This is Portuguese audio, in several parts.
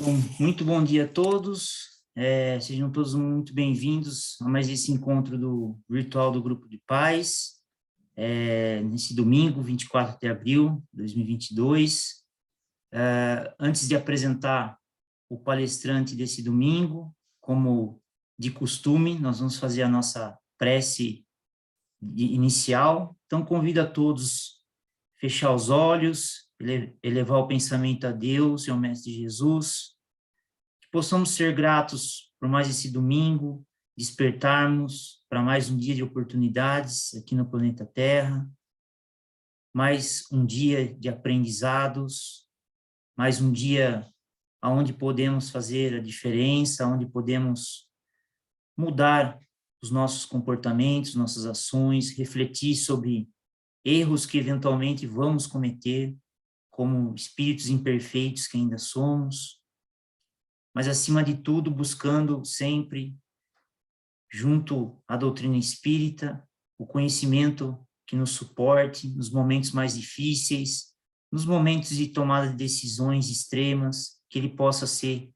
Bom, muito bom dia a todos, sejam todos muito bem-vindos a mais esse encontro virtual do Grupo de Paz, nesse domingo, 24 de abril de 2022. Antes de apresentar o palestrante desse domingo, como de costume, nós vamos fazer a nossa prece inicial. Então, convido a todos a fechar os olhos, elevar o pensamento a Deus e ao Mestre Jesus, que possamos ser gratos por mais esse domingo, despertarmos para mais um dia de oportunidades aqui no planeta Terra, mais um dia de aprendizados, mais um dia onde podemos fazer a diferença, onde podemos mudar os nossos comportamentos, nossas ações, refletir sobre erros que eventualmente vamos cometer, como espíritos imperfeitos que ainda somos, mas acima de tudo buscando sempre, junto à doutrina espírita, o conhecimento que nos suporte nos momentos mais difíceis, nos momentos de tomada de decisões extremas, que ele possa ser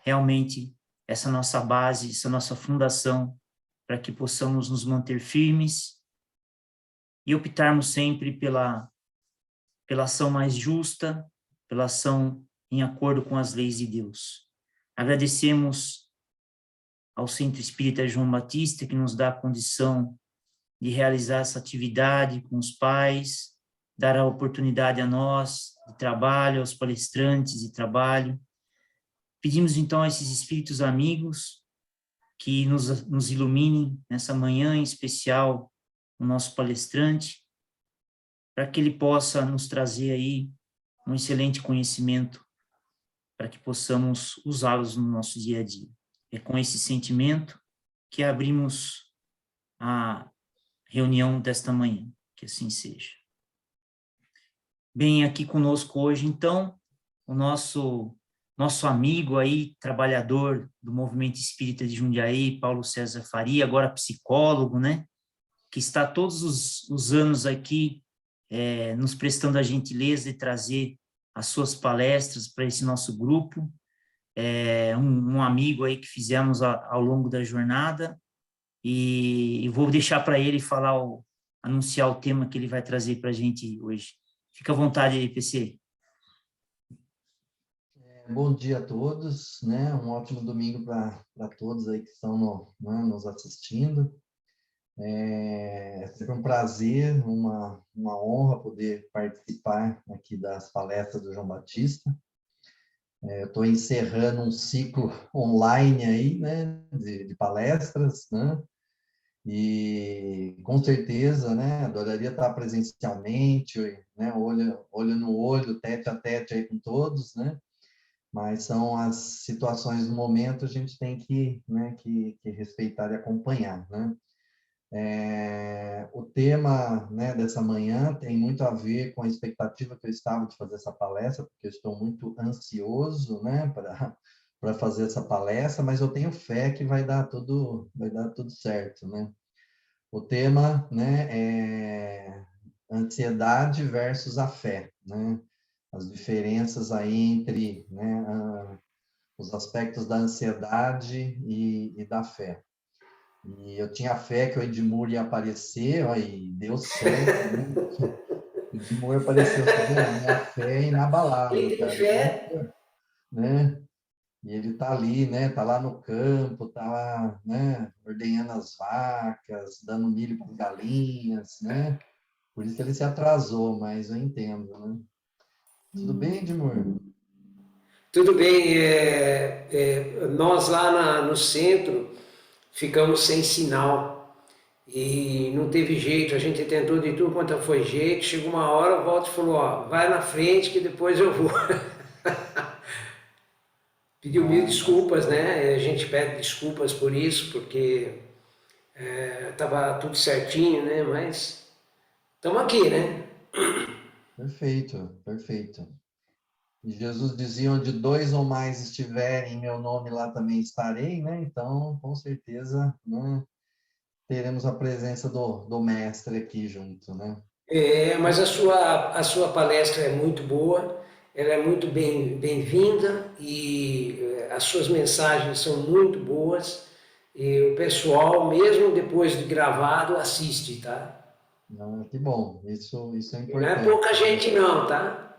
realmente essa nossa base, essa nossa fundação, para que possamos nos manter firmes e optarmos sempre pela ação mais justa, pela ação em acordo com as leis de Deus. Agradecemos ao Centro Espírita João Batista, que nos dá a condição de realizar essa atividade com os pais, dar a oportunidade a nós de trabalho, aos palestrantes de trabalho. Pedimos, então, a esses espíritos amigos que nos iluminem nessa manhã, em especial o nosso palestrante, para que ele possa nos trazer aí um excelente conhecimento, para que possamos usá-los no nosso dia a dia. É com esse sentimento que abrimos a reunião desta manhã, que assim seja. Bem, aqui conosco hoje, então, o nosso amigo aí, trabalhador do Movimento Espírita de Jundiaí, Paulo César Faria, agora psicólogo, né? Que está todos os anos aqui nos prestando a gentileza de trazer as suas palestras para esse nosso grupo. Um amigo aí que fizemos ao longo da jornada, e vou deixar para ele anunciar o tema que ele vai trazer para a gente hoje. Fica à vontade aí, PC. Bom dia a todos, né? Um ótimo domingo para todos aí que estão nos assistindo. É sempre um prazer, uma honra poder participar aqui das palestras do João Batista. Eu estou encerrando um ciclo online aí, né, de palestras, né? E com certeza, né, adoraria estar presencialmente, né, olho no olho, tete a tete aí com todos, né? Mas são as situações do momento, a gente tem que, né, que respeitar e acompanhar, né? O tema, né, dessa manhã tem muito a ver com a expectativa que eu estava de fazer essa palestra, porque eu estou muito ansioso, né, para fazer essa palestra, mas eu tenho fé que vai dar tudo certo, né? O tema, né, é ansiedade versus a fé, né? As diferenças aí entre, né, os aspectos da ansiedade e da fé. E eu tinha fé que o Edmur ia aparecer, ó, e deu certo, né? O Edmur apareceu, tá vendo? A minha fé é inabalável, Quem tem cara, fé? né? E ele tá ali, né? Tá lá no campo, tá lá, né? Ordenhando as vacas, dando milho para as galinhas, né? Por isso que ele se atrasou, mas eu entendo, né? Tudo bem, Edmur? Tudo bem. Nós lá no centro ficamos sem sinal e não teve jeito. A gente tentou de tudo quanto foi jeito. Chegou uma hora, o Walter falou: ó, vai na frente que depois eu vou. Pediu mil desculpas, né? A gente pede desculpas por isso, porque estava tudo certinho, né? Mas estamos aqui, né? Perfeito, perfeito. E Jesus dizia, onde dois ou mais estiverem, em meu nome lá também estarei, né? Então, com certeza, né, teremos a presença do mestre aqui junto, né? Mas a sua palestra é muito boa ela é muito bem-vinda e as suas mensagens são muito boas e o pessoal, mesmo depois de gravado, assiste, tá? Ah, que bom, isso é E não é importante. pouca gente não, tá?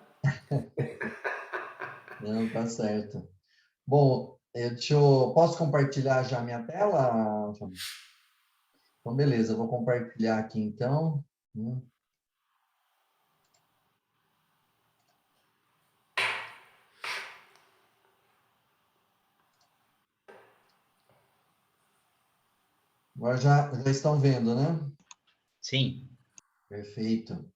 Não, tá certo. Bom, posso compartilhar já minha tela, Fábio? Então, beleza, eu vou compartilhar aqui então. Agora já estão vendo, né? Sim. Perfeito.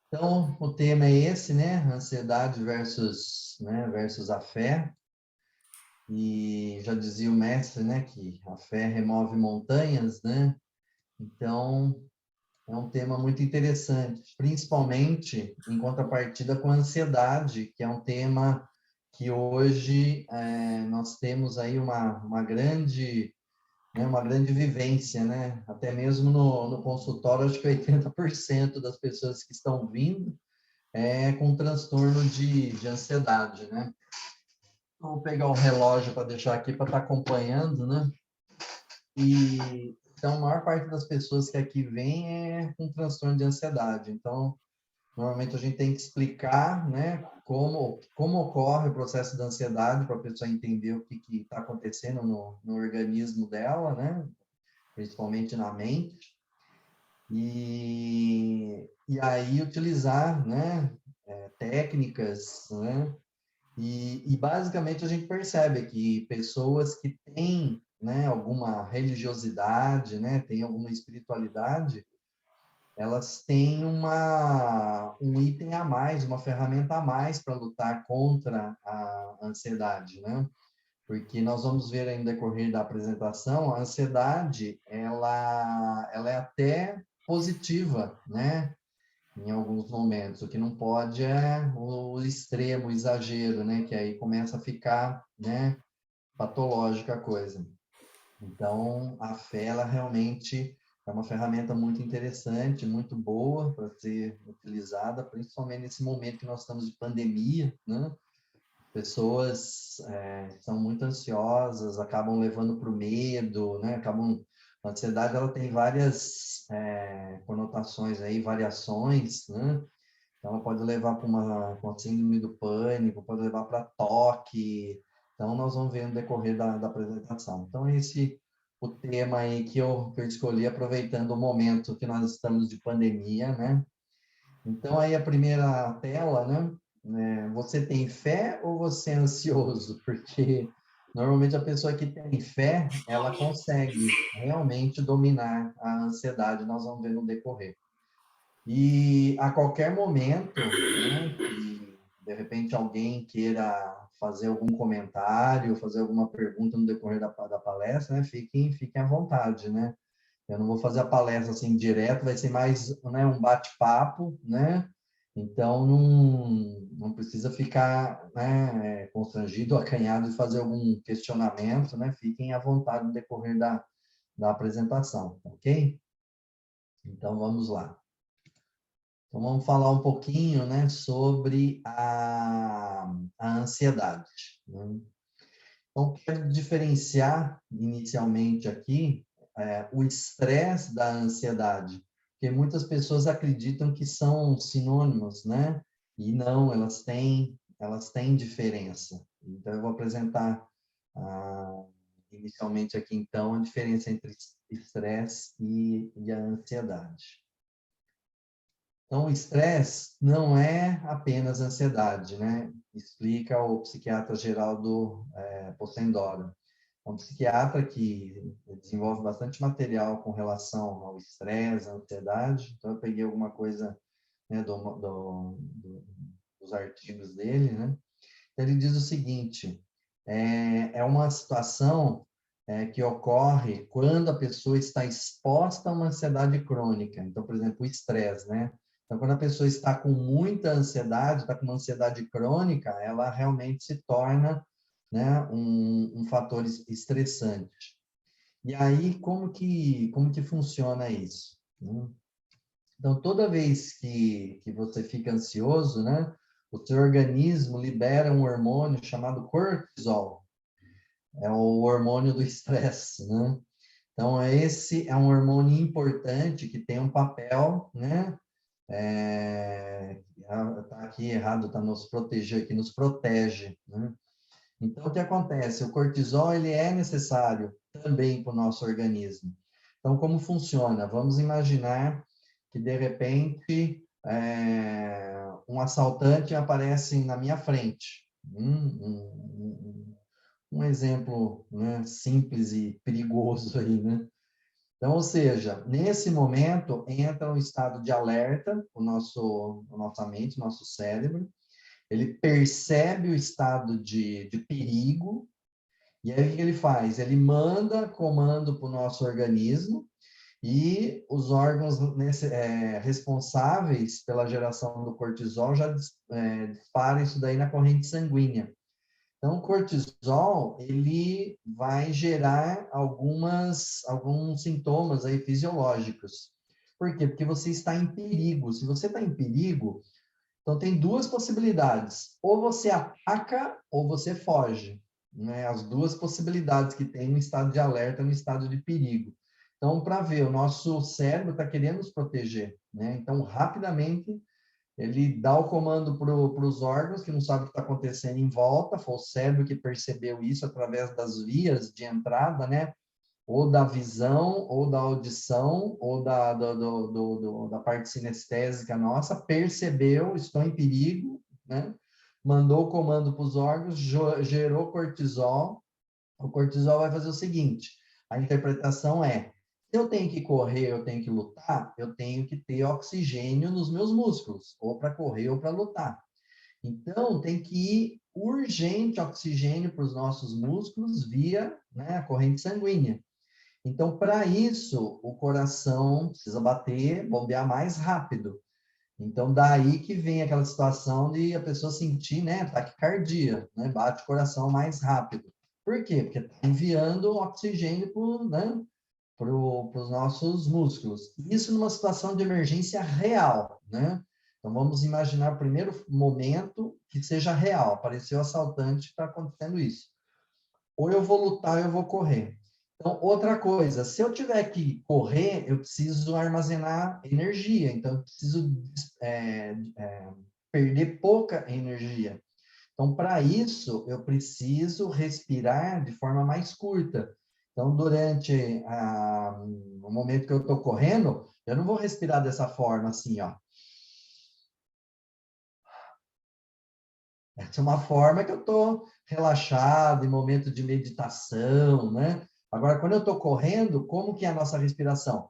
Então, o tema é esse, né? Ansiedade versus a fé. E já dizia o mestre, né, que a fé remove montanhas, né? Então, é um tema muito interessante, principalmente em contrapartida com a ansiedade, que é um tema que hoje nós temos aí uma grande vivência, né? Até mesmo no consultório, acho que 80% das pessoas que estão vindo com transtorno de ansiedade, né? Vou pegar o relógio para deixar aqui para estar acompanhando, né? E então, a maior parte das pessoas que aqui vem é com transtorno de ansiedade. Então, normalmente a gente tem que explicar, né, como ocorre o processo da ansiedade para a pessoa entender o que está acontecendo no organismo dela, né, principalmente na mente. E aí utilizar, né, técnicas, né, e basicamente a gente percebe que pessoas que têm, né, alguma religiosidade, né, têm alguma espiritualidade, elas têm um item a mais, uma ferramenta a mais para lutar contra a ansiedade, né? Porque nós vamos ver aí no decorrer da apresentação, a ansiedade, ela é até positiva, né? Em alguns momentos. O que não pode é o extremo, o exagero, né? Que aí começa a ficar, né, patológica a coisa. Então, a fé, ela realmente é uma ferramenta muito interessante, muito boa para ser utilizada, principalmente nesse momento que nós estamos de pandemia, né? Pessoas são muito ansiosas, acabam levando para o medo, né? A ansiedade, ela tem várias conotações aí, variações, né? Então, ela pode levar para uma síndrome do pânico, pode levar para toque. Então, nós vamos ver no decorrer da apresentação. Então, esse o tema aí que eu escolhi, aproveitando o momento que nós estamos de pandemia, né? Então, aí a primeira tela, né? Você tem fé ou você é ansioso? Porque normalmente a pessoa que tem fé, ela consegue realmente dominar a ansiedade, nós vamos ver no decorrer. E a qualquer momento, né, que de repente alguém queira fazer algum comentário, fazer alguma pergunta no decorrer da palestra, né, fiquem à vontade, né? Eu não vou fazer a palestra assim direto, vai ser mais, né, um bate-papo, né? Então não precisa ficar, né, constrangido, acanhado de fazer algum questionamento, né? Fiquem à vontade no decorrer da apresentação, ok? Então vamos lá. Então, vamos falar um pouquinho, né, sobre a ansiedade, né? Então, quero diferenciar inicialmente aqui o estresse da ansiedade, porque muitas pessoas acreditam que são sinônimos, né? E não, elas têm diferença. Então, eu vou apresentar inicialmente aqui, então, a diferença entre estresse e a ansiedade. Então, o estresse não é apenas ansiedade, né? Explica o psiquiatra Geraldo Possendoro. É um psiquiatra que desenvolve bastante material com relação ao estresse, à ansiedade. Então, eu peguei alguma coisa, né, dos artigos dele, né? Então, ele diz o seguinte, é uma situação que ocorre quando a pessoa está exposta a uma ansiedade crônica. Então, por exemplo, o estresse, né? Então, quando a pessoa está com muita ansiedade, está com uma ansiedade crônica, ela realmente se torna, né, um fator estressante. E aí, como que funciona isso, né? Então, toda vez que você fica ansioso, né, o seu organismo libera um hormônio chamado cortisol. É o hormônio do estresse, né? Então, esse é um hormônio importante que tem um papel, né? Tá aqui errado, tá nos proteger, que nos protege, né? Então, o que acontece? O cortisol, ele é necessário também para o nosso organismo. Então, como funciona? Vamos imaginar que, de repente, um assaltante aparece na minha frente. Um exemplo, né, simples e perigoso aí, né? Então, ou seja, nesse momento, entra um estado de alerta, a nossa mente, o nosso cérebro, ele percebe o estado de perigo, e aí o que ele faz? Ele manda comando para o nosso organismo, e os órgãos responsáveis pela geração do cortisol já disparam isso daí na corrente sanguínea. Então, o cortisol, ele vai gerar alguns sintomas aí fisiológicos. Por quê? Porque você está em perigo. Se você está em perigo, então tem duas possibilidades. Ou você ataca ou você foge. Né? As duas possibilidades que tem no estado de alerta, no estado de perigo. Então, para ver, o nosso cérebro está querendo nos proteger. Né? Então, rapidamente, ele dá o comando para os órgãos que não sabem o que está acontecendo em volta, foi o cérebro que percebeu isso através das vias de entrada, né? Ou da visão, ou da audição, ou da parte sinestésica nossa, percebeu, estou em perigo, né? Mandou o comando para os órgãos, gerou cortisol. O cortisol vai fazer o seguinte, a interpretação é, se eu tenho que correr, eu tenho que lutar, eu tenho que ter oxigênio nos meus músculos, ou para correr ou para lutar. Então, tem que ir urgente oxigênio para os nossos músculos via, né, a corrente sanguínea. Então, para isso, o coração precisa bater, bombear mais rápido. Então, daí que vem aquela situação de a pessoa sentir, né, taquicardia, né, bate o coração mais rápido. Por quê? Porque está enviando oxigênio para os nossos músculos. Isso numa situação de emergência real, né? Então, vamos imaginar o primeiro momento que seja real. Apareceu o assaltante, está acontecendo isso. Ou eu vou lutar, ou eu vou correr. Então, outra coisa, se eu tiver que correr, eu preciso armazenar energia. Então, eu preciso perder pouca energia. Então, para isso, eu preciso respirar de forma mais curta. Então, durante o momento que eu estou correndo, eu não vou respirar dessa forma, assim, ó. Essa é uma forma que eu estou relaxado, em momento de meditação, né? Agora, quando eu estou correndo, como que é a nossa respiração?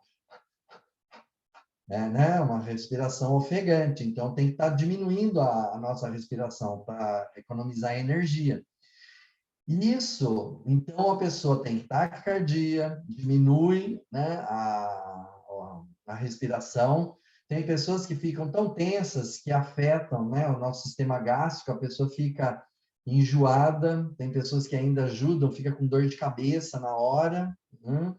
Né? Uma respiração ofegante, então tem que estar diminuindo a nossa respiração para economizar energia. Isso, então a pessoa tem taquicardia, diminui, né, a respiração. Tem pessoas que ficam tão tensas que afetam, né, o nosso sistema gástrico, a pessoa fica enjoada, tem pessoas que ainda ajudam, fica com dor de cabeça na hora, né?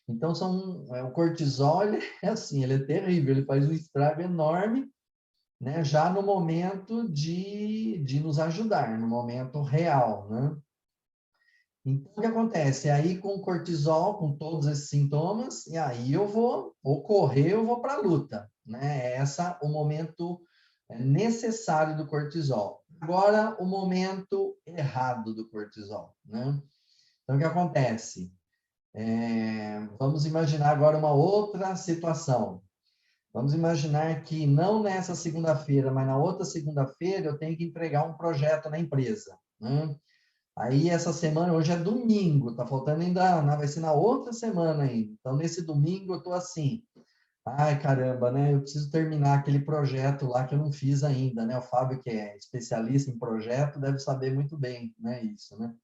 Então, o cortisol, ele é assim, ele é terrível, ele faz um estrago enorme, né, já no momento de nos ajudar, no momento real, né? Então, o que acontece? Aí, com o cortisol, com todos esses sintomas, e aí eu vou ou correr ou vou para a luta, né? É o momento necessário do cortisol. Agora, o momento errado do cortisol, né? Então, o que acontece? Vamos imaginar agora uma outra situação. Vamos imaginar que não nessa segunda-feira, mas na outra segunda-feira, eu tenho que entregar um projeto na empresa, né? Aí, essa semana, hoje é domingo, tá faltando ainda, vai ser na outra semana ainda. Então, nesse domingo, eu tô assim, ai, caramba, né? Eu preciso terminar aquele projeto lá que eu não fiz ainda, né? O Fábio, que é especialista em projeto, deve saber muito bem, né? Isso, né?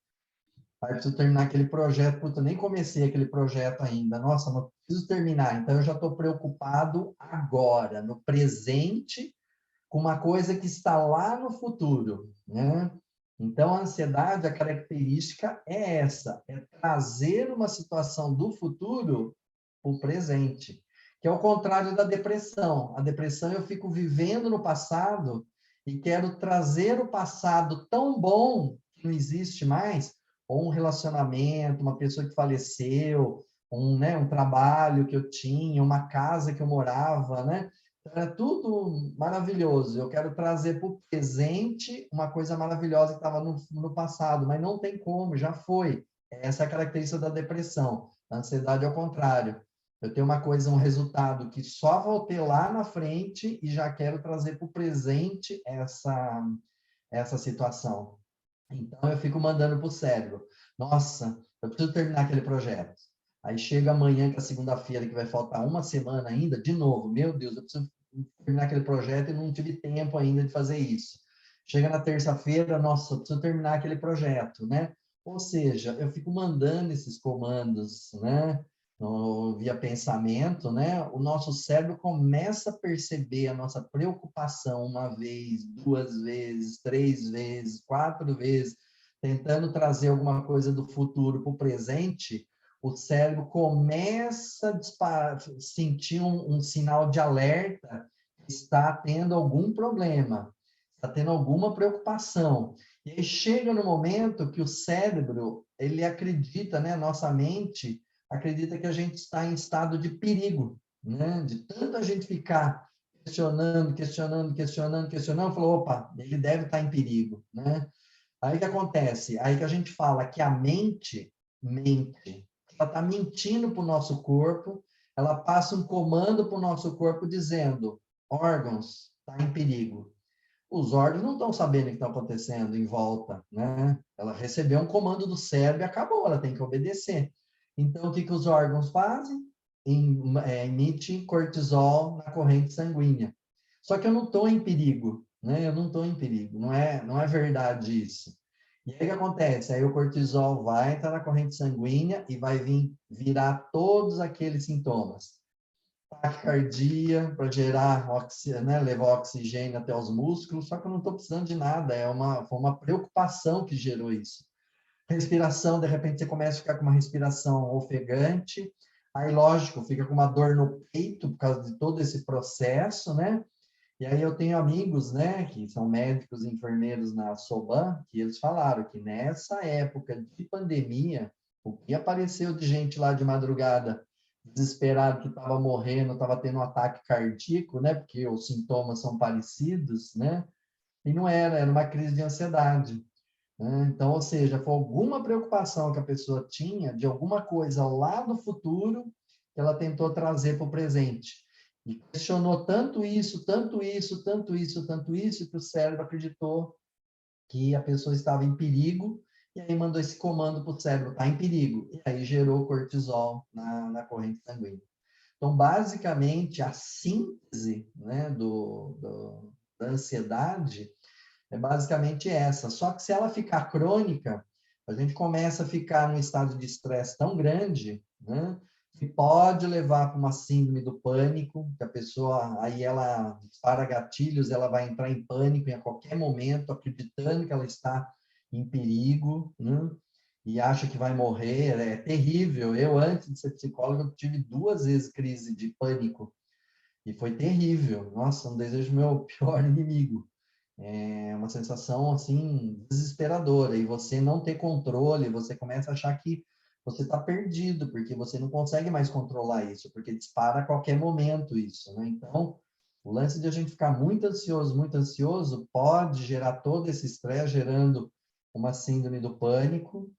Aí, eu preciso terminar aquele projeto, puta, eu nem comecei aquele projeto ainda. Nossa, mas eu preciso terminar. Então, eu já estou preocupado agora, no presente, com uma coisa que está lá no futuro, né? Então, a ansiedade, a característica é essa, é trazer uma situação do futuro para o presente, que é o contrário da depressão. A depressão, eu fico vivendo no passado e quero trazer o passado tão bom que não existe mais, ou um relacionamento, uma pessoa que faleceu, um trabalho que eu tinha, uma casa que eu morava, né? Era tudo maravilhoso. Eu quero trazer para o presente uma coisa maravilhosa que estava no passado, mas não tem como, já foi. Essa é a característica da depressão. A ansiedade é o contrário. Eu tenho uma coisa, um resultado que só vou ter lá na frente e já quero trazer para o presente essa situação. Então, eu fico mandando para o cérebro. Nossa, eu preciso terminar aquele projeto. Aí chega amanhã, que é segunda-feira, que vai faltar uma semana ainda, de novo, meu Deus, eu preciso terminar aquele projeto e não tive tempo ainda de fazer isso. Chega na terça-feira, nossa, eu preciso terminar aquele projeto, né? Ou seja, eu fico mandando esses comandos, né? Via pensamento, né? O nosso cérebro começa a perceber a nossa preocupação uma vez, duas vezes, três vezes, quatro vezes, tentando trazer alguma coisa do futuro para o presente. O cérebro começa a sentir um sinal de alerta que está tendo algum problema, está tendo alguma preocupação. E aí chega no momento que o cérebro, ele acredita, né, nossa mente acredita que a gente está em estado de perigo, né? De tanto a gente ficar questionando, falou, opa, ele deve estar em perigo, né? Aí o que acontece? Aí que a gente fala que a mente mente. Ela está mentindo para o nosso corpo, ela passa um comando para o nosso corpo dizendo, órgãos, está em perigo. Os órgãos não estão sabendo o que está acontecendo em volta, né? Ela recebeu um comando do cérebro e acabou, ela tem que obedecer. Então, o que os órgãos fazem? Emite cortisol na corrente sanguínea. Só que eu não estou em perigo, né? Eu não estou em perigo, não é verdade isso. E aí o que acontece? Aí o cortisol vai entrar na corrente sanguínea e vai virar todos aqueles sintomas. Taquicardia, para gerar, né, levar oxigênio até os músculos, só que eu não estou precisando de nada, foi uma preocupação que gerou isso. Respiração, de repente você começa a ficar com uma respiração ofegante, aí lógico, fica com uma dor no peito por causa de todo esse processo, né? E aí eu tenho amigos, né, que são médicos e enfermeiros na Soban, que eles falaram que nessa época de pandemia, o que apareceu de gente lá de madrugada, desesperado, que estava morrendo, estava tendo um ataque cardíaco, né, porque os sintomas são parecidos, né, e não era uma crise de ansiedade. Então, ou seja, foi alguma preocupação que a pessoa tinha de alguma coisa lá do futuro que ela tentou trazer para o presente. E questionou tanto isso, tanto isso, tanto isso, tanto isso, que o cérebro acreditou que a pessoa estava em perigo, e aí mandou esse comando para o cérebro, está em perigo. E aí gerou cortisol na corrente sanguínea. Então, basicamente, a síntese, né, da ansiedade é basicamente essa. Só que se ela ficar crônica, a gente começa a ficar num estado de estresse tão grande, né, que pode levar para uma síndrome do pânico, que a pessoa, aí ela dispara gatilhos, ela vai entrar em pânico a qualquer momento, acreditando que ela está em perigo, né, e acha que vai morrer. É terrível. Eu, antes de ser psicólogo, tive 2 vezes crise de pânico, e foi terrível. Nossa, não desejo meu pior inimigo. É uma sensação, assim, desesperadora. E você não ter controle, você começa a achar que você está perdido, porque você não consegue mais controlar isso, porque dispara a qualquer momento isso, né? Então, o lance de a gente ficar muito ansioso, pode gerar todo esse estresse, gerando uma síndrome do pânico,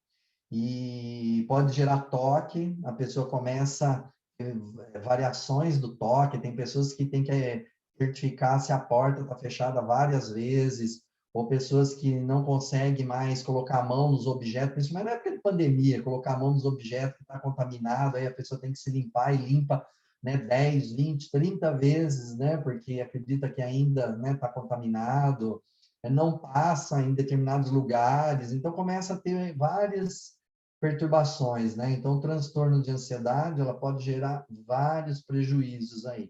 e pode gerar toque, a pessoa começa a ter variações do toque, tem pessoas que têm que certificar se a porta está fechada várias vezes, ou pessoas que não conseguem mais colocar a mão nos objetos, principalmente na época de pandemia, colocar a mão nos objetos que está contaminado, aí a pessoa tem que se limpar e limpa, né, 10, 20, 30 vezes, né, porque acredita que ainda, né, está contaminado, não passa em determinados lugares, então começa a ter várias perturbações, né? Então, o transtorno de ansiedade, ela pode gerar vários prejuízos aí.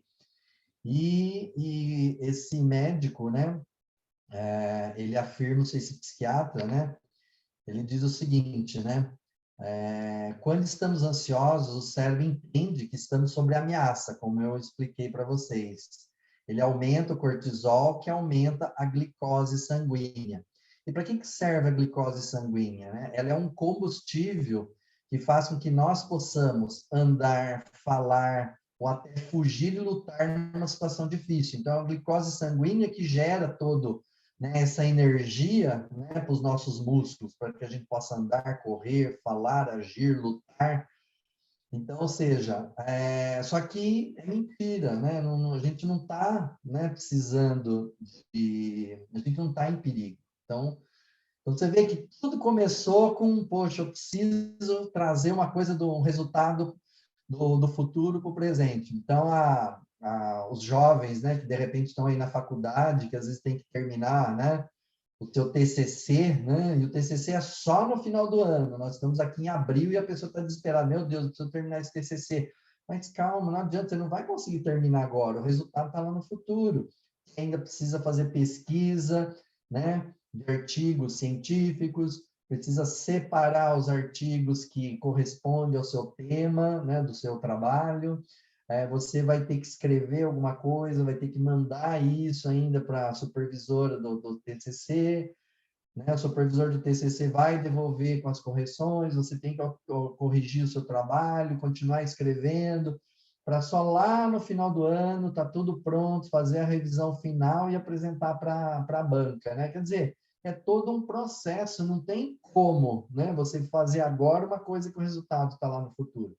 E esse médico, né, ele afirma, esse psiquiatra, né, ele diz o seguinte, né, quando estamos ansiosos, o cérebro entende que estamos sob ameaça, como eu expliquei para vocês. Ele aumenta o cortisol, que aumenta a glicose sanguínea. E para que serve a glicose sanguínea, né? Ela é um combustível que faz com que nós possamos andar, falar, ou até fugir e lutar numa situação difícil. Então, a glicose sanguínea que gera todo, né, essa energia, né, para os nossos músculos, para que a gente possa andar, correr, falar, agir, lutar. Então, ou seja, só que é mentira, né? A gente não está, né, precisando a gente não está em perigo. Então, você vê que tudo começou com, poxa, eu preciso trazer uma coisa um resultado do futuro para o presente. Então, os jovens, né, que de repente estão aí na faculdade, que às vezes tem que terminar, né, o seu TCC, né, e o TCC é só no final do ano. Nós estamos aqui em abril e a pessoa está desesperada. Meu Deus, eu preciso terminar esse TCC. Mas calma, não adianta, você não vai conseguir terminar agora. O resultado está lá no futuro. Você ainda precisa fazer pesquisa, né, de artigos científicos, precisa separar os artigos que correspondem ao seu tema, né, do seu trabalho. Você vai ter que escrever alguma coisa, vai ter que mandar isso ainda para a supervisora do TCC, né? O supervisor do TCC vai devolver com as correções, você tem que corrigir o seu trabalho, continuar escrevendo, para só lá no final do ano tá tudo pronto, fazer a revisão final e apresentar para a banca, né? Quer dizer, é todo um processo, não tem como, né, você fazer agora uma coisa que o resultado está lá no futuro.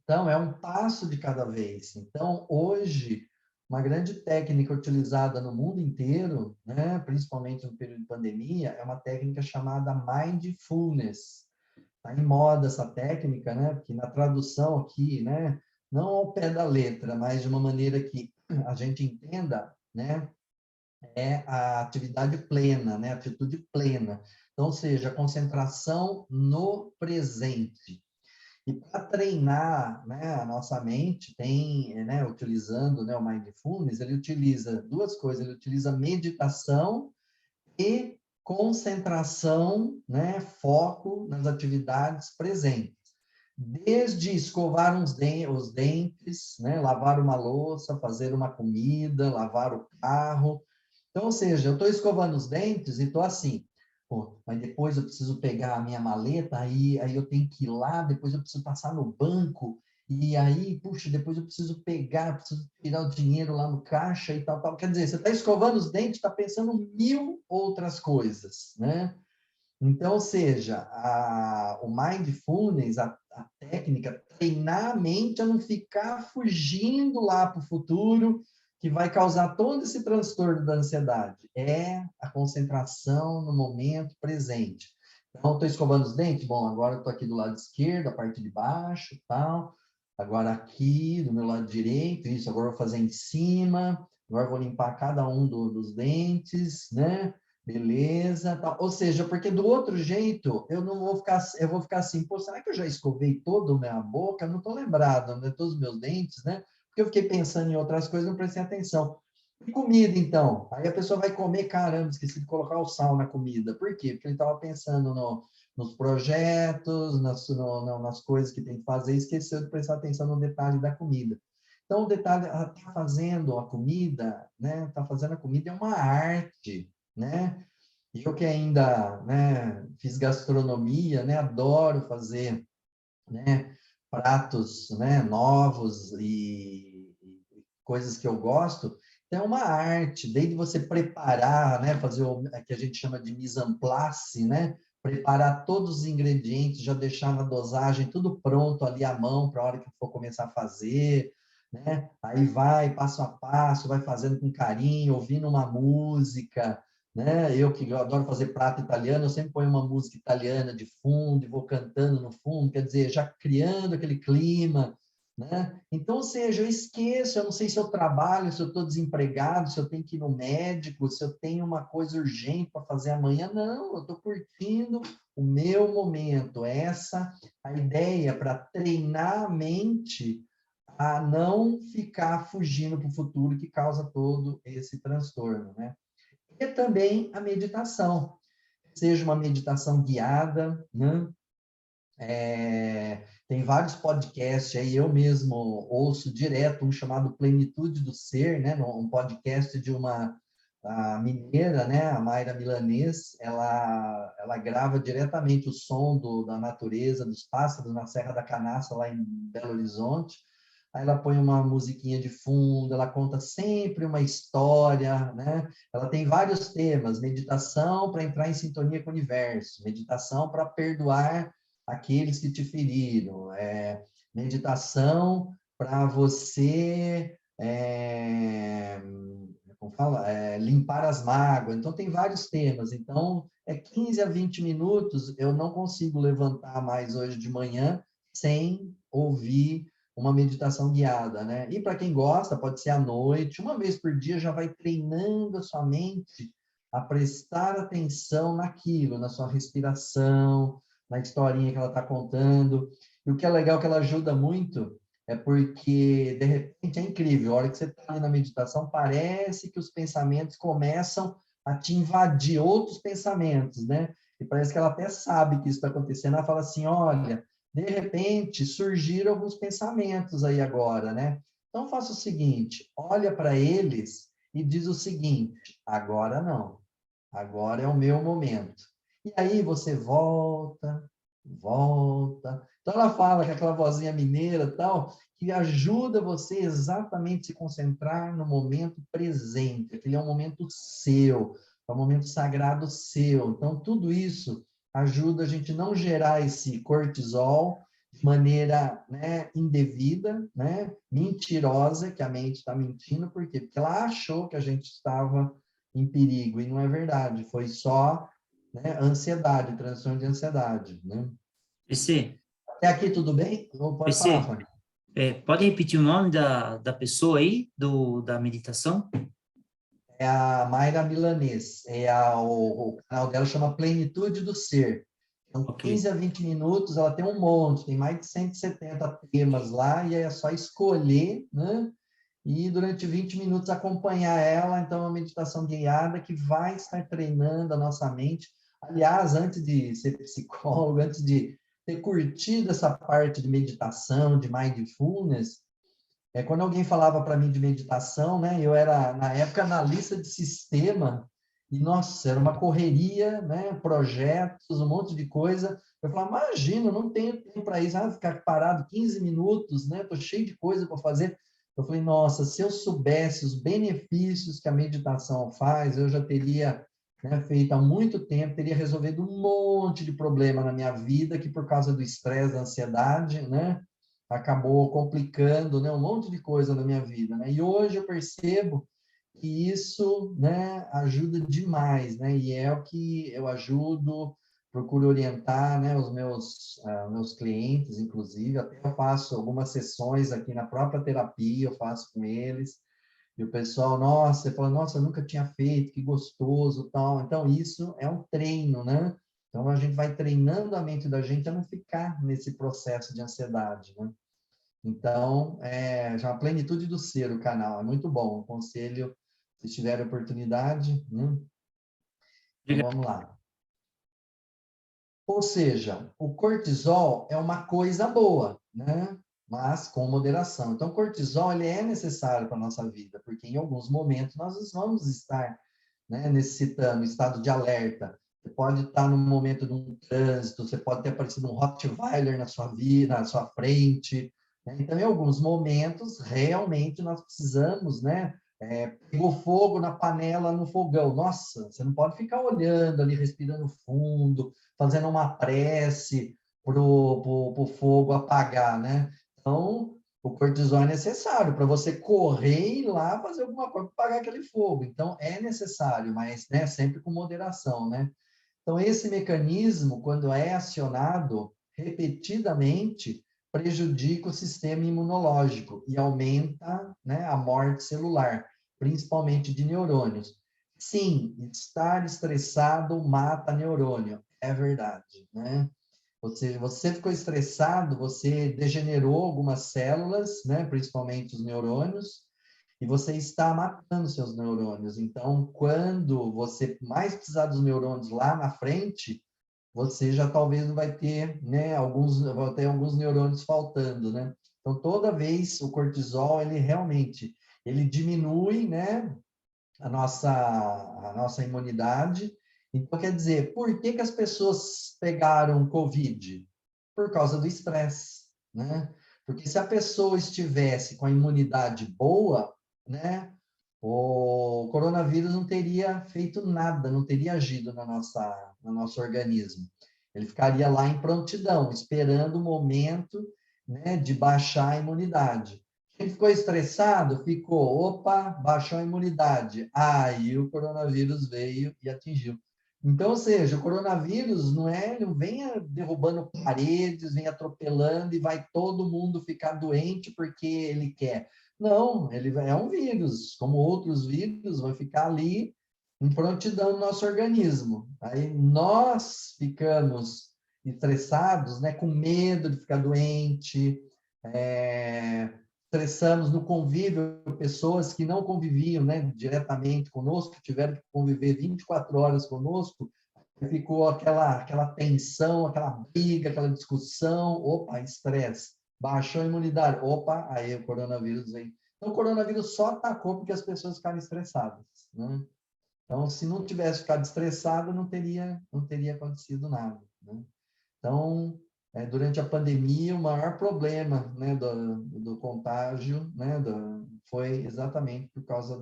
Então, é um passo de cada vez. Então, hoje, uma grande técnica utilizada no mundo inteiro, né, principalmente no período de pandemia, é uma técnica chamada mindfulness. Está em moda essa técnica, né, porque na tradução aqui, né, não ao pé da letra, mas de uma maneira que a gente entenda, né, é a atividade plena, né, a atitude plena. Então, ou seja, a concentração no presente. E para treinar, né, a nossa mente, tem, né, utilizando, né, o Mindfulness, ele utiliza duas coisas, ele utiliza meditação e concentração, né, foco nas atividades presentes. Desde escovar os dentes, né, lavar uma louça, fazer uma comida, lavar o carro. Então, ou seja, eu estou escovando os dentes e estou assim, pô, mas depois eu preciso pegar a minha maleta, aí eu tenho que ir lá, depois eu preciso passar no banco, e aí, puxa, depois eu preciso pegar, preciso tirar o dinheiro lá no caixa e tal, tal. Quer dizer, você está escovando os dentes, está pensando mil outras coisas, né? Então, ou seja, o mindfulness, a técnica, treinar a mente a não ficar fugindo lá para o futuro, que vai causar todo esse transtorno da ansiedade. É a concentração no momento presente. Então, estou escovando os dentes? Bom, agora estou aqui do lado esquerdo, a parte de baixo, tal. Agora aqui, do meu lado direito, isso. Agora vou fazer em cima. Agora vou limpar cada um dos dentes, né? Beleza, tal. Ou seja, porque do outro jeito eu não vou ficar, eu vou ficar assim, pô, será que eu já escovei toda a minha boca? Não estou lembrado, né? Todos os meus dentes, né? Porque eu fiquei pensando em outras coisas, não prestei atenção. E comida, então? Aí a pessoa vai comer, caramba, esqueci de colocar o sal na comida. Por quê? Porque ele estava pensando nos projetos, nas coisas que tem que fazer, e esqueceu de prestar atenção no detalhe da comida. Então, o detalhe, ela está fazendo a comida, né? Está fazendo a comida é uma arte, né? E eu que ainda, né, fiz gastronomia, né, adoro fazer, né, pratos, né, novos e coisas que eu gosto. Então, é uma arte, desde você preparar, né, fazer o que a gente chama de mise en place, né, preparar todos os ingredientes, já deixar na dosagem tudo pronto ali à mão para a hora que for começar a fazer, né? Aí vai passo a passo, vai fazendo com carinho, ouvindo uma música, né? Eu adoro fazer prato italiano, eu sempre ponho uma música italiana de fundo e vou cantando no fundo, quer dizer, já criando aquele clima, né? Então, ou seja, eu esqueço, eu não sei se eu trabalho, se eu estou desempregado, se eu tenho que ir no médico, se eu tenho uma coisa urgente para fazer amanhã, não, eu estou curtindo o meu momento. Essa a ideia para treinar a mente a não ficar fugindo para o futuro que causa todo esse transtorno, né? E também a meditação, seja uma meditação guiada, né? Tem vários podcasts aí, eu mesmo ouço direto um chamado Plenitude do Ser, né? Um podcast de uma a mineira, né? A Mayra Milanês, ela grava diretamente o som da natureza, dos pássaros na Serra da Canastra, lá em Belo Horizonte. Aí ela põe uma musiquinha de fundo, ela conta sempre uma história, né? Ela tem vários temas: meditação para entrar em sintonia com o universo, meditação para perdoar aqueles que te feriram, meditação para você como fala? Limpar as mágoas. Então, tem vários temas. Então, 15 a 20 minutos, eu não consigo levantar mais hoje de manhã sem ouvir uma meditação guiada, né? E para quem gosta, pode ser à noite, uma vez por dia já vai treinando a sua mente a prestar atenção naquilo, na sua respiração, na historinha que ela está contando. E o que é legal é que ela ajuda muito porque, de repente, é incrível. A hora que você está ali na meditação, parece que os pensamentos começam a te invadir, outros pensamentos, né? E parece que ela até sabe que isso está acontecendo. Ela fala assim, olha, de repente, surgiram alguns pensamentos aí agora, né? Então, faça o seguinte, olha para eles e diz o seguinte, agora não, agora é o meu momento. E aí você volta. Então, ela fala com aquela vozinha mineira tal, que ajuda você exatamente a se concentrar no momento presente. Aquele é um momento seu, é um momento sagrado seu. Então, tudo isso ajuda a gente não gerar esse cortisol de maneira, né, indevida, né, mentirosa, que a mente está mentindo. Por quê? Porque ela achou que a gente estava em perigo, e não é verdade. Foi só, né, ansiedade, transtorno de ansiedade, né? PC, Até aqui tudo bem? Pode falar, PC, Fábio. pode repetir o nome da pessoa aí, da meditação? É a Mayra Milanês. O canal dela chama Plenitude do Ser. São Ok. 15 a 20 minutos, ela tem um monte, tem mais de 170 temas lá, e é só escolher, né? E durante 20 minutos acompanhar ela. Então, é uma meditação guiada que vai estar treinando a nossa mente. Aliás, antes de ser psicólogo, antes de ter curtido essa parte de meditação, de mindfulness, quando alguém falava para mim de meditação, né, eu era, na época, analista de sistema, e, nossa, era uma correria, né, projetos, um monte de coisa. Eu falava, imagina, eu não tenho tempo para isso, ficar parado 15 minutos, né, estou cheio de coisa para fazer. Eu falei, nossa, se eu soubesse os benefícios que a meditação faz, eu já teria, né, feito há muito tempo, teria resolvido um monte de problema na minha vida, que por causa do estresse, da ansiedade, né, acabou complicando, né, um monte de coisa na minha vida, né? E hoje eu percebo que isso, né, ajuda demais, né? E é o que eu ajudo, procuro orientar, né, os meus clientes, inclusive, até eu faço algumas sessões aqui na própria terapia, eu faço com eles. E o pessoal, nossa, você fala, nossa, eu nunca tinha feito, que gostoso, tal. Então, isso é um treino, né? Então, a gente vai treinando a mente da gente a não ficar nesse processo de ansiedade, né? Então, já a plenitude do ser, o canal, é muito bom. Aconselho, se tiver oportunidade, né? Então, Obrigado. vamos lá. Ou seja, o cortisol é uma coisa boa, né? Mas com moderação. Então, o cortisol ele é necessário para a nossa vida, porque em alguns momentos nós vamos estar, né, necessitando, estado de alerta. Você pode estar num momento de um trânsito, você pode ter aparecido um Rottweiler na sua vida, na sua frente, né? Então, em alguns momentos, realmente nós precisamos, né? Pegou fogo na panela, no fogão. Nossa, você não pode ficar olhando ali, respirando fundo, fazendo uma prece para o fogo apagar, né? Então, o cortisol é necessário para você correr e ir lá fazer alguma coisa para apagar aquele fogo. Então, é necessário, mas, né, sempre com moderação, né? Então, esse mecanismo, quando é acionado repetidamente, prejudica o sistema imunológico e aumenta, né, a morte celular, principalmente de neurônios. Sim, estar estressado mata neurônio, é verdade, né? Ou seja, você ficou estressado, você degenerou algumas células, né, principalmente os neurônios, e você está matando seus neurônios. Então, quando você mais precisar dos neurônios lá na frente, você já talvez não vai ter, né, vai ter alguns neurônios faltando, né? Então, toda vez o cortisol, ele realmente, ele diminui, né, a nossa imunidade. Então, quer dizer, por que que as pessoas pegaram Covid? Por causa do estresse, né? Porque se a pessoa estivesse com a imunidade boa, né, o coronavírus não teria feito nada, não teria agido no nosso organismo. Ele ficaria lá em prontidão, esperando o momento, né, de baixar a imunidade. Quem ficou estressado, ficou, opa, baixou a imunidade. Aí o coronavírus veio e atingiu. Então, ou seja, o coronavírus não vem derrubando paredes, vem atropelando e vai todo mundo ficar doente porque ele quer. Não, ele é um vírus, como outros vírus, vai ficar ali em prontidão no nosso organismo. Aí nós ficamos estressados, né, com medo de ficar doente, estressamos no convívio, pessoas que não conviviam, né, diretamente conosco, que tiveram que conviver 24 horas conosco, ficou aquela tensão, aquela briga, aquela discussão, opa, estresse. Baixou a imunidade, opa, aí o coronavírus vem. Então, o coronavírus só atacou porque as pessoas ficaram estressadas, né? Então, se não tivesse ficado estressado, não teria acontecido nada, né? Então, durante a pandemia, o maior problema, né, do contágio, né, foi exatamente por causa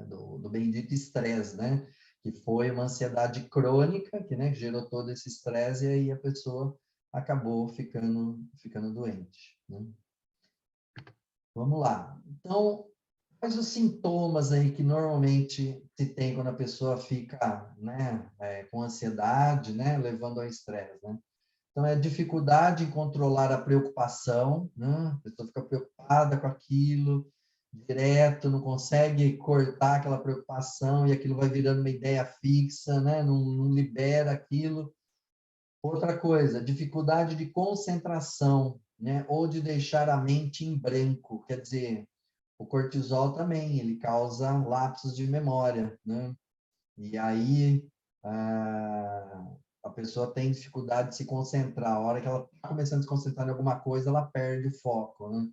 do bendito estresse, né? Que foi uma ansiedade crônica, que, né, gerou todo esse estresse e aí a pessoa acabou ficando doente, né? Vamos lá. Então, quais os sintomas aí que normalmente se tem quando a pessoa fica, né, com ansiedade, né, levando ao estresse, né? Então, é dificuldade em controlar a preocupação, né? A pessoa fica preocupada com aquilo, direto, não consegue cortar aquela preocupação e aquilo vai virando uma ideia fixa, né? Não libera aquilo. Outra coisa, dificuldade de concentração, né? Ou de deixar a mente em branco, quer dizer, o cortisol também, ele causa lapsos de memória, né? E aí a pessoa tem dificuldade de se concentrar. A hora que ela está começando a se concentrar em alguma coisa, ela perde o foco, né?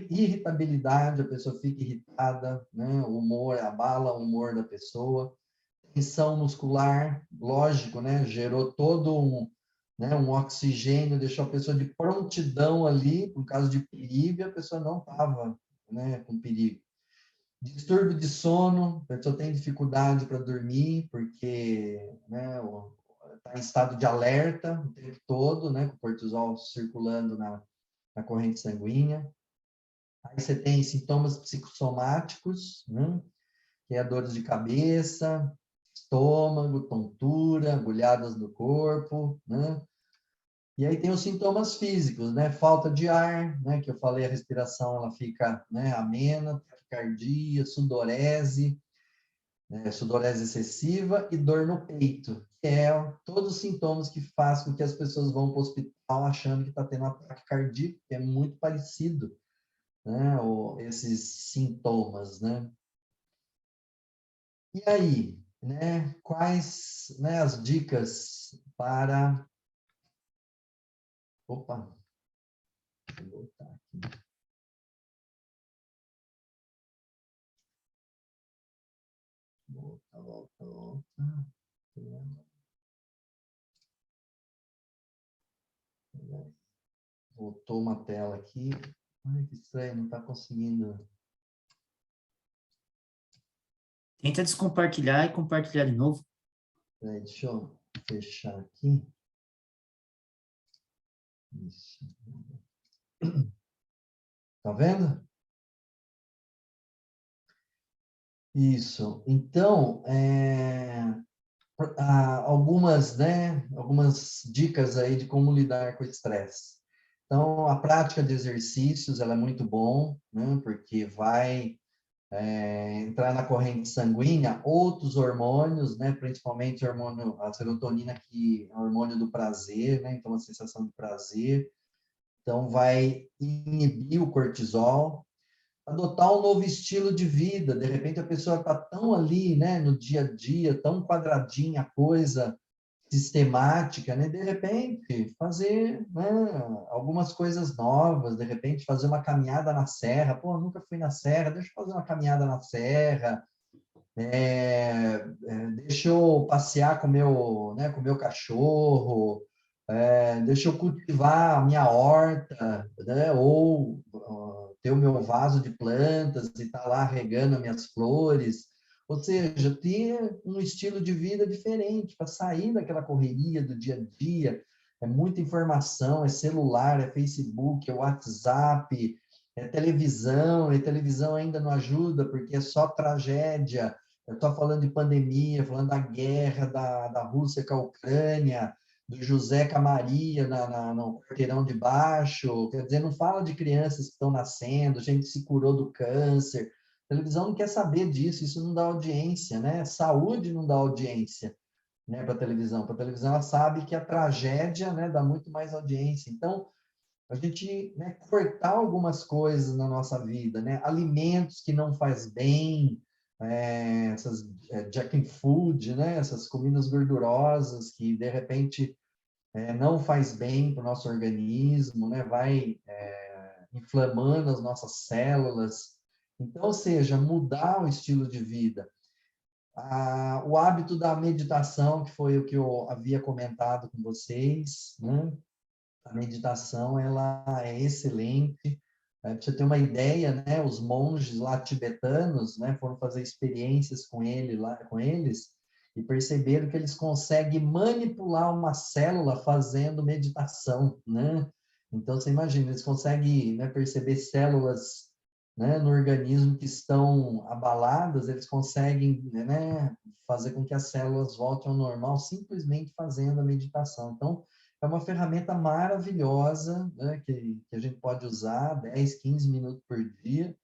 Irritabilidade, a pessoa fica irritada, né? O humor, abala o humor da pessoa. Tensão muscular, lógico, né? Gerou todo um oxigênio, deixou a pessoa de prontidão ali, por causa de perigo, e a pessoa não estava, né, com perigo. Distúrbio de sono, a pessoa tem dificuldade para dormir, porque, né, está em estado de alerta o tempo todo, né, com o cortisol circulando na corrente sanguínea. Aí você tem sintomas psicossomáticos, né, que é dores de cabeça, estômago, tontura, agulhadas no corpo, né? E aí tem os sintomas físicos, né? Falta de ar, né? Que eu falei, a respiração ela fica, né, amena, taquicardia, sudorese, né? Sudorese excessiva e dor no peito, que é todos os sintomas que fazem com que as pessoas vão para o hospital achando que está tendo um ataque cardíaco, que é muito parecido, né? Esses sintomas, né? E aí, né? Quais, né, as dicas para... Opa, vou voltar aqui. Volta. Voltou uma tela aqui. Ai, que estranho, não está conseguindo. Tenta descompartilhar e compartilhar de novo. Deixa eu fechar aqui. Isso. Tá vendo? Isso. Então, algumas, né, algumas dicas aí de como lidar com o estresse. Então, a prática de exercícios, ela é muito bom, né, porque vai entrar na corrente sanguínea outros hormônios, né, principalmente a serotonina, que é o hormônio do prazer, né, então a sensação de prazer. Então, vai inibir o cortisol. Adotar um novo estilo de vida. De repente, a pessoa está tão ali, né, no dia a dia, tão quadradinha a coisa, sistemática, né? De repente, fazer, né, algumas coisas novas, de repente, fazer uma caminhada na serra. Pô, nunca fui na serra, deixa eu fazer uma caminhada na serra. Deixa eu passear com meu cachorro, deixa eu cultivar a minha horta, né? Ou ter o meu vaso de plantas e estar lá regando as minhas flores. Ou seja, ter um estilo de vida diferente, para sair daquela correria do dia a dia. É muita informação, é celular, é Facebook, é WhatsApp, é televisão, e televisão ainda não ajuda, porque é só tragédia. Eu estou falando de pandemia, falando da guerra da Rússia com a Ucrânia, do José com a Maria no quarteirão de baixo. Quer dizer, não fala de crianças que estão nascendo, gente se curou do câncer. A televisão não quer saber disso, isso não dá audiência, né? Saúde não dá audiência, né, para a televisão. Para a televisão, ela sabe que a tragédia, né, dá muito mais audiência. Então, a gente, né, cortar algumas coisas na nossa vida, né? Alimentos que não faz bem, essas junk food, né? Essas comidas gordurosas que, de repente, não faz bem para o nosso organismo, né? Vai inflamando as nossas células. Então, ou seja, mudar o estilo de vida. O hábito da meditação, que foi o que eu havia comentado com vocês, né? A meditação, ela é excelente. Para você ter uma ideia, né, os monges lá tibetanos, né, foram fazer experiências com eles e perceberam que eles conseguem manipular uma célula fazendo meditação, né? Então, você imagina, eles conseguem, né, perceber células, né, no organismo que estão abaladas, eles conseguem, né, fazer com que as células voltem ao normal simplesmente fazendo a meditação. Então, é uma ferramenta maravilhosa, né, que a gente pode usar 10, 15 minutos por dia.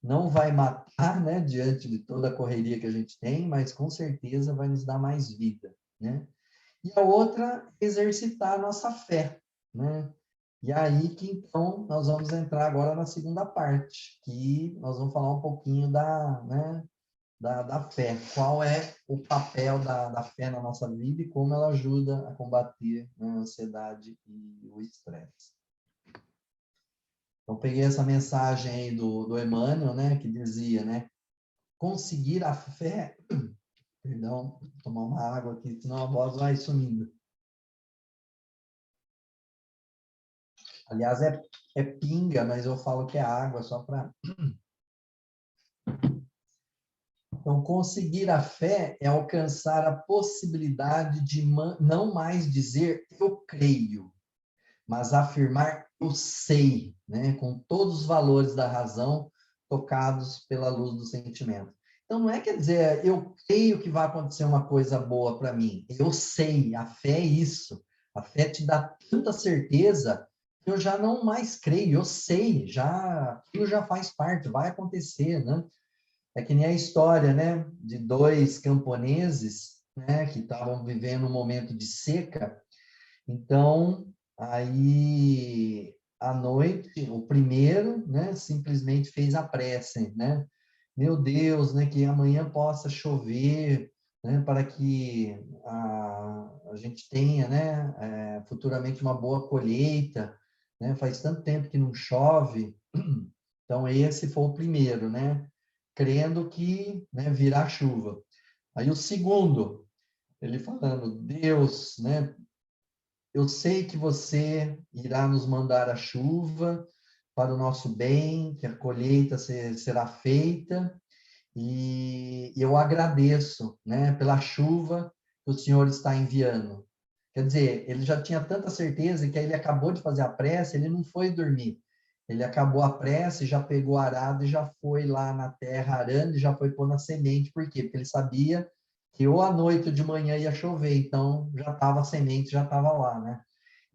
Não vai matar, né, diante de toda a correria que a gente tem, mas com certeza vai nos dar mais vida, né? E a outra, exercitar a nossa fé, né? E aí que, então, nós vamos entrar agora na segunda parte, que nós vamos falar um pouquinho da fé. Qual é o papel da fé na nossa vida e como ela ajuda a combater, né, a ansiedade e o estresse. Então, peguei essa mensagem aí do Emmanuel, né, que dizia, né, conseguir a fé... Perdão, vou tomar uma água aqui, senão a voz vai sumindo. Aliás, é pinga, mas eu falo que é água, só para... Então, conseguir a fé é alcançar a possibilidade de não mais dizer eu creio, mas afirmar eu sei, né? Com todos os valores da razão tocados pela luz do sentimento. Então, não é quer dizer eu creio que vai acontecer uma coisa boa para mim. Eu sei, a fé é isso. A fé te dá tanta certeza que eu já não mais creio, eu sei, aquilo já faz parte, vai acontecer, né? É que nem a história, né, de dois camponeses, né, que estavam vivendo um momento de seca. Então, aí, à noite, o primeiro, né, simplesmente fez a prece, né? Meu Deus, né, que amanhã possa chover, né, para que a gente tenha, né, futuramente uma boa colheita, né? Faz tanto tempo que não chove. Então, esse foi o primeiro, né? Crendo que, né, virá chuva. Aí o segundo, ele falando, Deus, né, eu sei que você irá nos mandar a chuva para o nosso bem, que a colheita será feita, e eu agradeço, né, pela chuva que o Senhor está enviando. Quer dizer, ele já tinha tanta certeza que aí ele acabou de fazer a prece, ele não foi dormir. Ele acabou a prece, já pegou o arado e já foi lá na terra arando e já foi pôr na semente. Por quê? Porque ele sabia que ou à noite ou de manhã ia chover, então já estava a semente, já estava lá, né?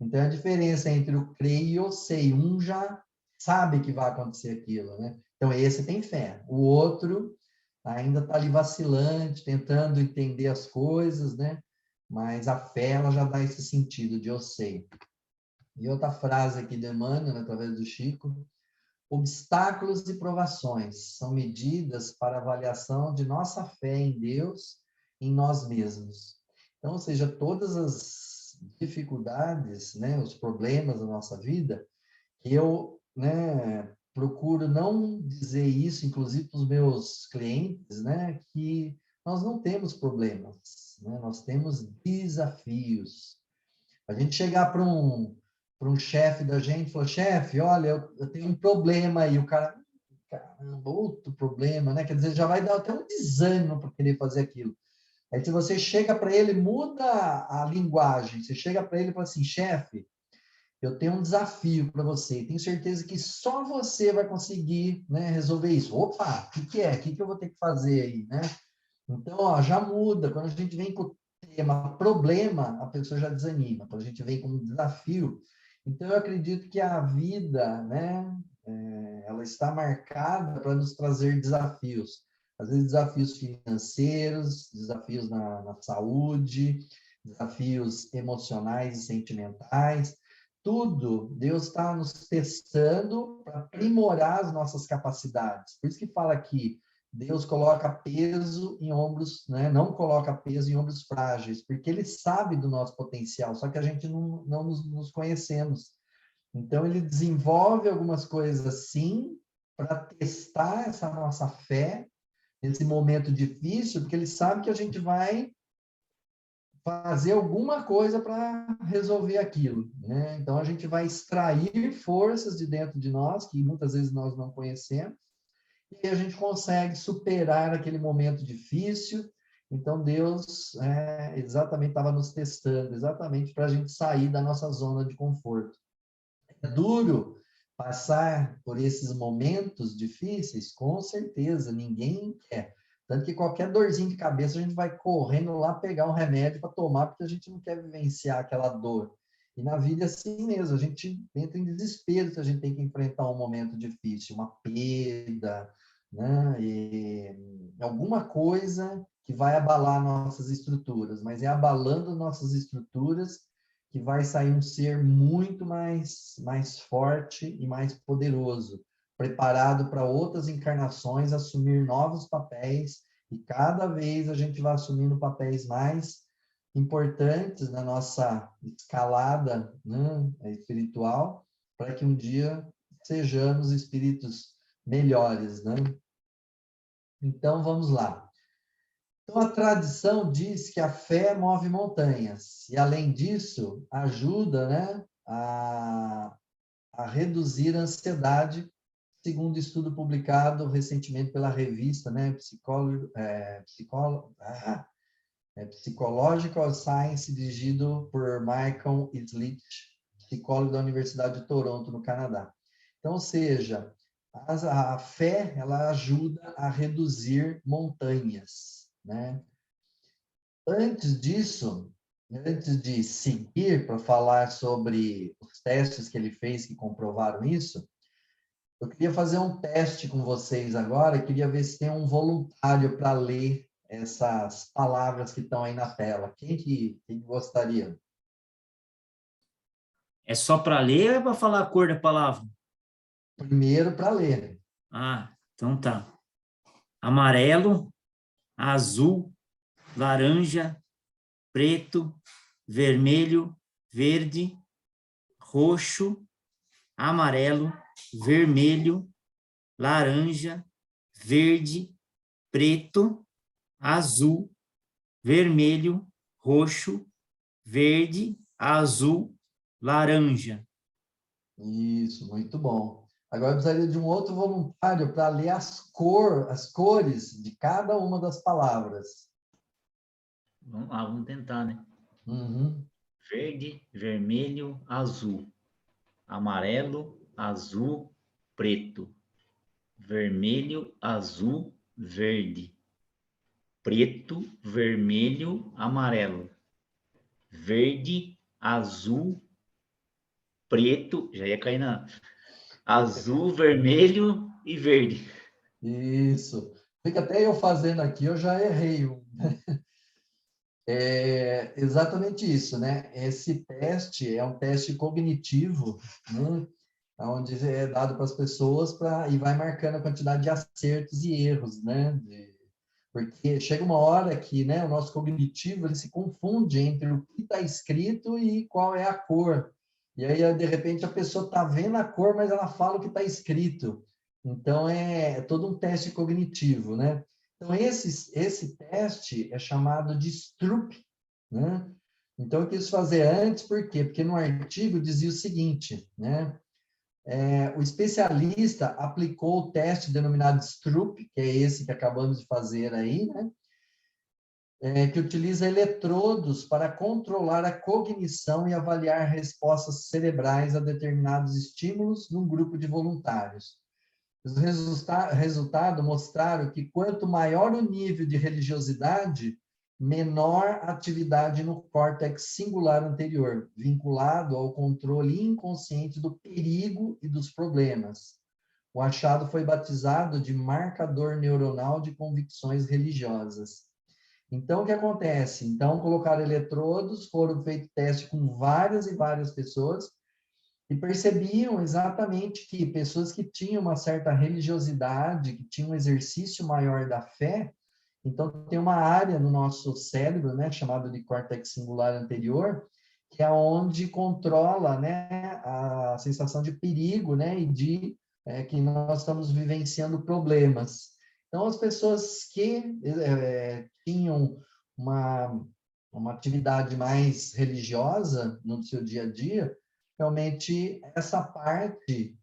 Então, a diferença entre o creio e o sei. Um já sabe que vai acontecer aquilo, né? Então, esse tem fé. O outro ainda está ali vacilante, tentando entender as coisas, né? Mas a fé, ela já dá esse sentido de eu sei. E outra frase aqui de Emmanuel, através do Chico: obstáculos e provações são medidas para avaliação de nossa fé em Deus e em nós mesmos. Então, ou seja, todas as dificuldades, né, os problemas da nossa vida, que eu, né, procuro não dizer isso, inclusive para os meus clientes, né, que nós não temos problemas, né, nós temos desafios. A gente chegar para um chefe da gente e falar, chefe, olha, eu tenho um problema aí, o cara, caramba, outro problema, né? Quer dizer, já vai dar até um desânimo para querer fazer aquilo. Aí se você chega para ele, muda a linguagem, você chega para ele e fala assim, chefe, eu tenho um desafio para você, tenho certeza que só você vai conseguir, né, resolver isso. Opa, o que é? O que eu vou ter que fazer aí, né? Então, ó, já muda. Quando a gente vem com o tema problema, a pessoa já desanima. Quando a gente vem com um desafio, então eu acredito que a vida, né, ela está marcada para nos trazer desafios. Às vezes desafios financeiros, desafios na saúde, desafios emocionais e sentimentais. Tudo, Deus está nos testando para aprimorar as nossas capacidades. Por isso que fala aqui, Deus coloca peso em ombros, né? Não coloca peso em ombros frágeis, porque Ele sabe do nosso potencial, só que a gente não nos conhecemos. Então, Ele desenvolve algumas coisas assim, para testar essa nossa fé nesse momento difícil, porque Ele sabe que a gente vai fazer alguma coisa para resolver aquilo, né? Então, a gente vai extrair forças de dentro de nós, que muitas vezes nós não conhecemos, e a gente consegue superar aquele momento difícil. Então, Deus exatamente estava nos testando, exatamente para a gente sair da nossa zona de conforto. É duro passar por esses momentos difíceis, com certeza, ninguém quer. Tanto que qualquer dorzinha de cabeça, a gente vai correndo lá pegar um remédio para tomar, porque a gente não quer vivenciar aquela dor. E na vida é assim mesmo, a gente entra em desespero se a gente tem que enfrentar um momento difícil, uma perda, né? E alguma coisa que vai abalar nossas estruturas, mas é abalando nossas estruturas que vai sair um ser muito mais forte e mais poderoso, preparado para outras encarnações, assumir novos papéis, e cada vez a gente vai assumindo papéis mais importantes na nossa escalada, né, espiritual, para que um dia sejamos espíritos melhores, né? Então, vamos lá. Então, a tradição diz que a fé move montanhas, e, além disso, ajuda, né, a reduzir a ansiedade, segundo estudo publicado recentemente pela revista, né, Psychological Science, dirigido por Michael Sleet, psicólogo da Universidade de Toronto, no Canadá. Então, ou seja, a fé, ela ajuda a reduzir montanhas, né? Antes disso, antes de seguir para falar sobre os testes que ele fez que comprovaram isso, eu queria fazer um teste com vocês agora, eu queria ver se tem um voluntário para ler essas palavras que estão aí na tela. Quem gostaria? É só para ler ou é para falar a cor da palavra? Primeiro para ler. Ah, então tá. Amarelo, azul, laranja, preto, vermelho, verde, roxo, amarelo, vermelho, laranja, verde, preto, azul, vermelho, roxo, verde, azul, laranja. Isso, muito bom. Agora eu precisaria de um outro voluntário para ler as cores de cada uma das palavras. Vamos lá, vamos tentar, né? Uhum. Verde, vermelho, azul. Amarelo, azul, preto. Vermelho, azul, verde. Preto, vermelho, amarelo. Verde, azul, preto, já ia cair na azul, vermelho e verde. Isso. Fica até eu fazendo aqui, eu já errei. É exatamente isso, né? Esse teste é um teste cognitivo, né? Onde é dado para as pessoas e vai marcando a quantidade de acertos e erros, né? Porque chega uma hora que, né, o nosso cognitivo ele se confunde entre o que está escrito e qual é a cor. E aí, de repente, a pessoa está vendo a cor, mas ela fala o que está escrito. Então, é todo um teste cognitivo, né? Então, esse teste é chamado de Stroop, né? Então, eu quis fazer antes, por quê? Porque no artigo dizia o seguinte, né? O especialista aplicou o teste denominado Stroop, que é esse que acabamos de fazer aí, né? Que utiliza eletrodos para controlar a cognição e avaliar respostas cerebrais a determinados estímulos num grupo de voluntários. Os resultados mostraram que quanto maior o nível de religiosidade, menor atividade no córtex singular anterior, vinculado ao controle inconsciente do perigo e dos problemas. O achado foi batizado de marcador neuronal de convicções religiosas. Então, o que acontece? Então, colocaram eletrodos, foram feitos testes com várias e várias pessoas, e percebiam exatamente que pessoas que tinham uma certa religiosidade, que tinham um exercício maior da fé, então tem uma área no nosso cérebro, né, chamada de córtex singular anterior, que é onde controla, né, a sensação de perigo, né, e de que nós estamos vivenciando problemas. Então, as pessoas que tinham uma atividade mais religiosa no seu dia a dia, realmente essa parte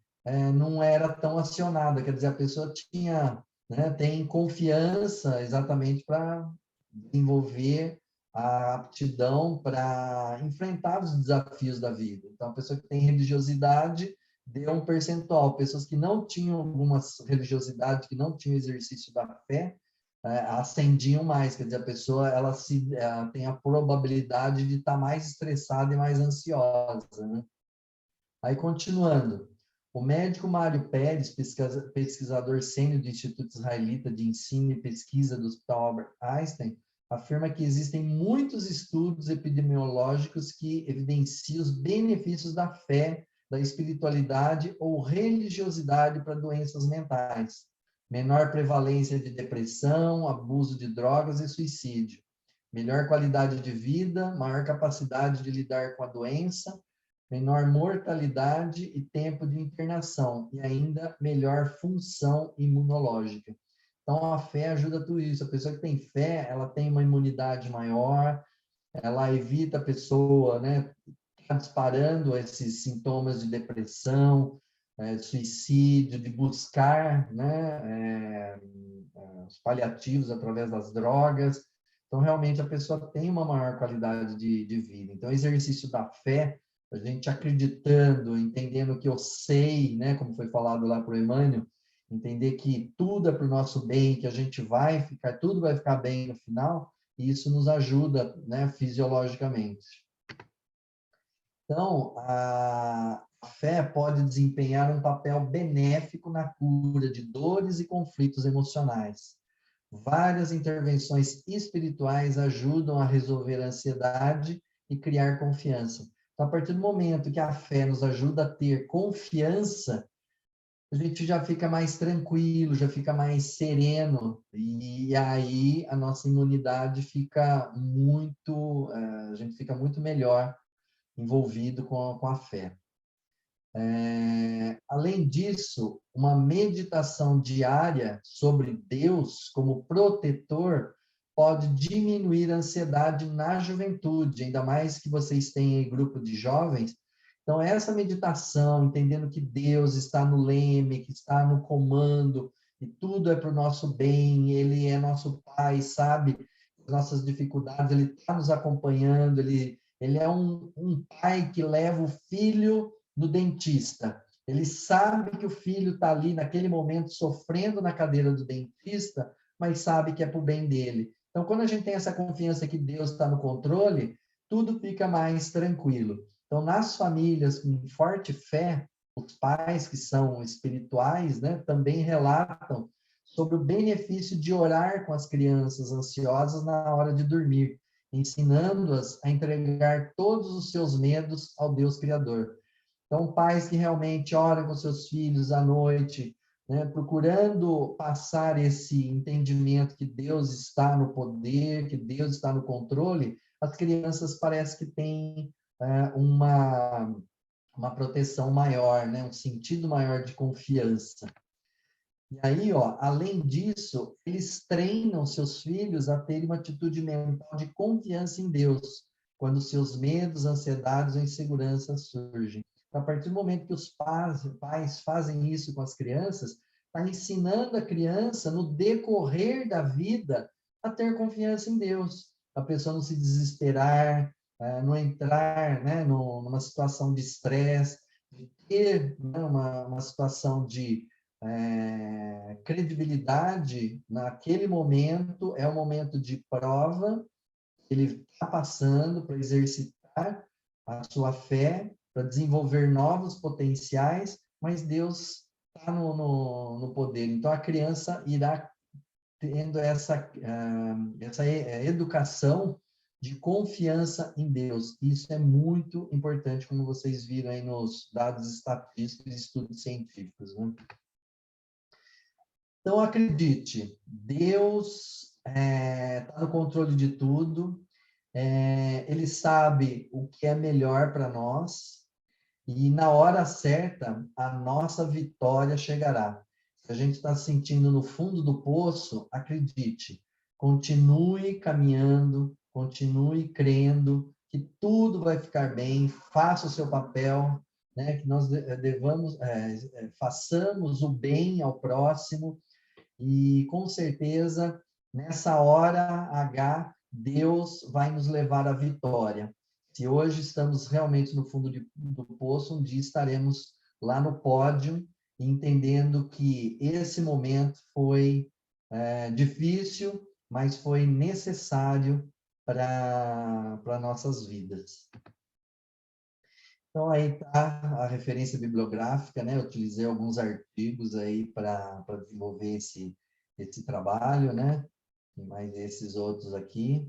não era tão acionada, quer dizer, a pessoa tinha, né, tem confiança exatamente para desenvolver a aptidão para enfrentar os desafios da vida. Então, a pessoa que tem religiosidade deu um percentual, pessoas que não tinham alguma religiosidade, que não tinham exercício da fé, ascendiam mais, quer dizer, a pessoa ela tem a probabilidade de estar mais estressada e mais ansiosa, né? Aí, continuando, o médico Mário Pérez, pesquisador sênior do Instituto Israelita de Ensino e Pesquisa do Hospital Albert Einstein, afirma que existem muitos estudos epidemiológicos que evidenciam os benefícios da fé, da espiritualidade ou religiosidade para doenças mentais. Menor prevalência de depressão, abuso de drogas e suicídio. Melhor qualidade de vida, maior capacidade de lidar com a doença, menor mortalidade e tempo de internação, e ainda melhor função imunológica. Então, a fé ajuda tudo isso. A pessoa que tem fé, ela tem uma imunidade maior, ela evita a pessoa, né, disparando esses sintomas de depressão, suicídio, de buscar, né, os paliativos através das drogas. Então, realmente, a pessoa tem uma maior qualidade de vida. Então, o exercício da fé, a gente acreditando, entendendo que eu sei, né, como foi falado lá por Emmanuel, entender que tudo é para o nosso bem, que a gente tudo vai ficar bem no final, e isso nos ajuda, né, fisiologicamente. Então, a fé pode desempenhar um papel benéfico na cura de dores e conflitos emocionais. Várias intervenções espirituais ajudam a resolver a ansiedade e criar confiança. Então, a partir do momento que a fé nos ajuda a ter confiança, a gente já fica mais tranquilo, já fica mais sereno, e aí a nossa imunidade fica a gente fica muito melhor envolvido com a fé. Além disso, uma meditação diária sobre Deus como protetor pode diminuir a ansiedade na juventude, ainda mais que vocês têm aí grupo de jovens. Então, essa meditação, entendendo que Deus está no leme, que está no comando, e tudo é para o nosso bem, Ele é nosso Pai, sabe as nossas dificuldades, Ele está nos acompanhando, Ele é um pai que leva o filho no dentista. Ele sabe que o filho está ali, naquele momento, sofrendo na cadeira do dentista, mas sabe que é para o bem dele. Então, quando a gente tem essa confiança que Deus está no controle, tudo fica mais tranquilo. Então, nas famílias com forte fé, os pais que são espirituais, né, também relatam sobre o benefício de orar com as crianças ansiosas na hora de dormir, ensinando-as a entregar todos os seus medos ao Deus Criador. Então, pais que realmente oram com seus filhos à noite, né, procurando passar esse entendimento que Deus está no poder, que Deus está no controle, as crianças parece que têm uma proteção maior, né, um sentido maior de confiança. E aí, ó, além disso, eles treinam seus filhos a terem uma atitude mental de confiança em Deus, quando seus medos, ansiedades ou inseguranças surgem. A partir do momento que os pais fazem isso com as crianças, está ensinando a criança, no decorrer da vida, a ter confiança em Deus. A pessoa não se desesperar, não entrar, né, numa situação de estresse, de ter, né, uma situação de credibilidade naquele momento, é um momento de prova, ele está passando para exercitar a sua fé, para desenvolver novos potenciais, mas Deus está no poder. Então, a criança irá tendo essa educação de confiança em Deus. Isso é muito importante, como vocês viram aí nos dados estatísticos e estudos científicos, né? Então, acredite, Deus está no controle de tudo, Ele sabe o que é melhor para nós, e na hora certa, a nossa vitória chegará. Se a gente está se sentindo no fundo do poço, acredite, continue caminhando, continue crendo, que tudo vai ficar bem, faça o seu papel, né? Que nós façamos o bem ao próximo, e com certeza, nessa hora H, Deus vai nos levar à vitória. Se hoje estamos realmente no fundo do poço, um dia estaremos lá no pódio, entendendo que esse momento foi difícil, mas foi necessário para nossas vidas. Então, aí está a referência bibliográfica, né? Eu utilizei alguns artigos aí para desenvolver esse trabalho, né? E mais esses outros aqui.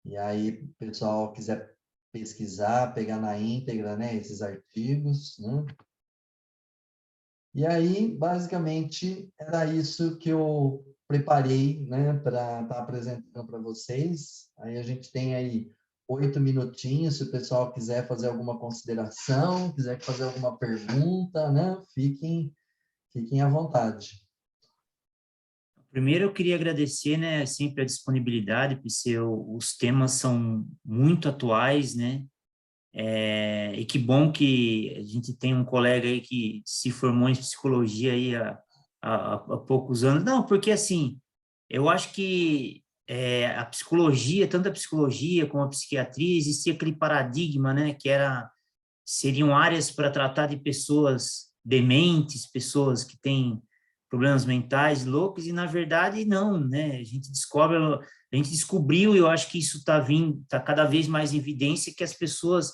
E aí, o pessoal quiser pesquisar, pegar na íntegra, né? Esses artigos, né? E aí, basicamente, era isso que eu preparei, né? Para estar apresentando para vocês. Aí a gente tem aí 8 minutinhos, se o pessoal quiser fazer alguma consideração, quiser fazer alguma pergunta, né? Fiquem à vontade. Primeiro, eu queria agradecer, né, sempre a disponibilidade, porque os temas são muito atuais, né? E que bom que a gente tem um colega aí que se formou em psicologia aí há poucos anos. Não, porque assim, eu acho que a psicologia, tanto a psicologia como a psiquiatria, existia aquele paradigma, né, que seriam áreas para tratar de pessoas dementes, pessoas que têm problemas mentais loucos, e na verdade não, né? A gente descobriu, e eu acho que isso está cada vez mais em evidência, que as pessoas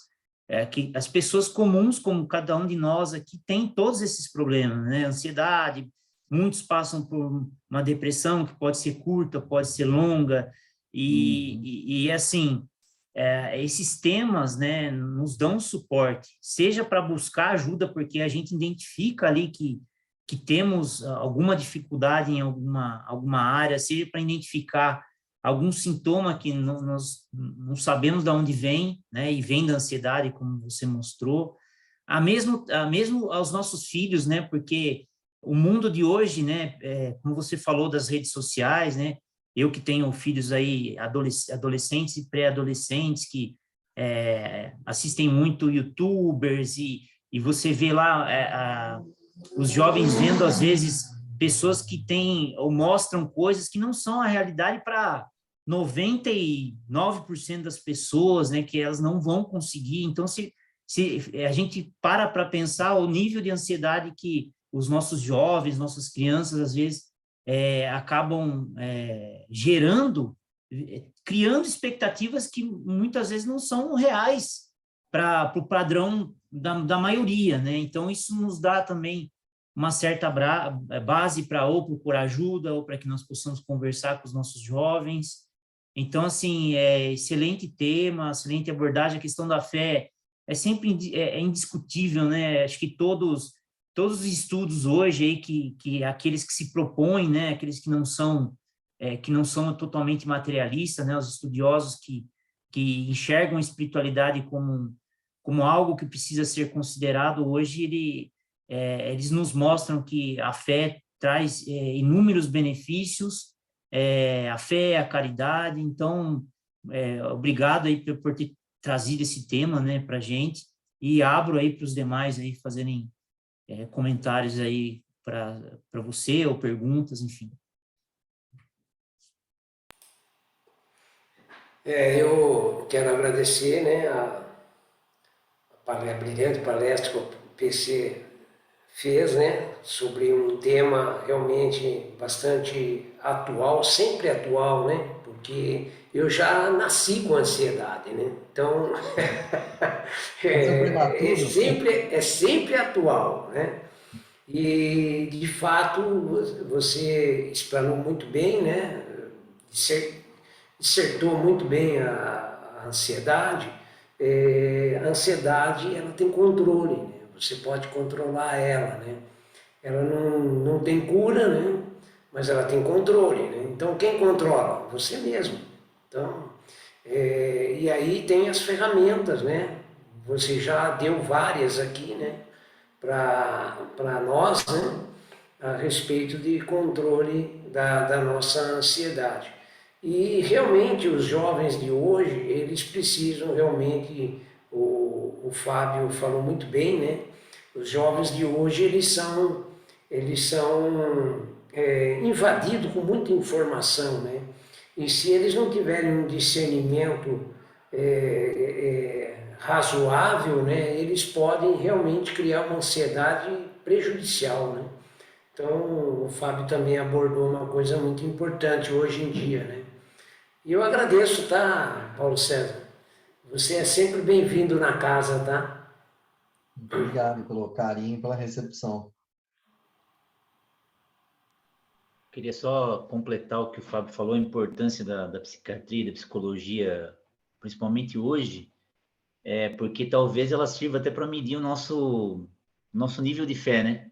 comuns, como cada um de nós aqui, têm todos esses problemas, né? Ansiedade, muitos passam por uma depressão que pode ser curta, pode ser longa, e assim, esses temas, né, nos dão suporte, seja para buscar ajuda, porque a gente identifica ali que temos alguma dificuldade em alguma área, seja para identificar algum sintoma que nós não sabemos de onde vem, né, e vem da ansiedade, como você mostrou, mesmo aos nossos filhos, né, porque o mundo de hoje, né, como você falou das redes sociais, né, eu que tenho filhos aí, adolescentes e pré-adolescentes, que assistem muito YouTubers, e você vê lá os jovens vendo, às vezes, pessoas que têm ou mostram coisas que não são a realidade para 99% das pessoas, né, que elas não vão conseguir. Então, se a gente para pensar o nível de ansiedade que os nossos jovens, nossas crianças, às vezes, acabam gerando, criando expectativas que muitas vezes não são reais para o padrão da maioria, né? Então, isso nos dá também uma certa base para ou procurar ajuda, ou para que nós possamos conversar com os nossos jovens. Então, assim, excelente tema, excelente abordagem. A questão da fé sempre indiscutível, né? Acho que todos todos os estudos hoje aí que aqueles que se propõem, né, aqueles que não são totalmente materialistas, né, os estudiosos que enxergam a espiritualidade como algo que precisa ser considerado hoje, eles nos mostram que a fé traz inúmeros benefícios, a fé, a caridade. Então, obrigado aí por ter trazido esse tema, né, para a gente, e abro aí para os demais aí fazerem comentários aí para você, ou perguntas, enfim. Eu quero agradecer, né, a brilhante palestra que o PC fez, né, sobre um tema realmente bastante atual, sempre atual, né, porque eu já nasci com ansiedade, né, então é sempre atual, né, e de fato você explanou muito bem, né, dissertou muito bem a ansiedade. A ansiedade, ela tem controle, né? Você pode controlar ela, né? Ela não tem cura, né? Mas ela tem controle, né? Então, quem controla? Você mesmo. Então, e aí tem as ferramentas, né? Você já deu várias aqui, né? Para nós, né? A respeito de controle da nossa ansiedade. E realmente os jovens de hoje, eles precisam realmente, o Fábio falou muito bem, né? Os jovens de hoje, eles são invadidos com muita informação, né? E se eles não tiverem um discernimento razoável, né? Eles podem realmente criar uma ansiedade prejudicial, né? Então, o Fábio também abordou uma coisa muito importante hoje em dia, né? E eu agradeço, tá, Paulo César? Você é sempre bem-vindo na casa, tá? Muito obrigado pelo carinho e pela recepção. Queria só completar o que o Fábio falou, a importância da psiquiatria, da psicologia, principalmente hoje, porque talvez ela sirva até para medir o nosso nível de fé, né?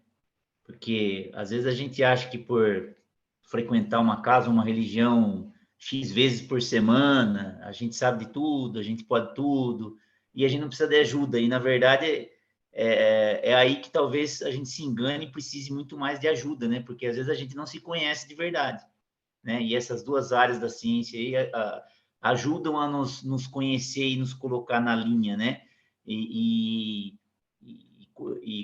Porque às vezes a gente acha que por frequentar uma casa, uma religião X vezes por semana, a gente sabe de tudo, a gente pode tudo, e a gente não precisa de ajuda. E, na verdade, é aí que talvez a gente se engane e precise muito mais de ajuda, né? Porque às vezes a gente não se conhece de verdade, né? E essas duas áreas da ciência aí ajudam a nos conhecer e nos colocar na linha, né? E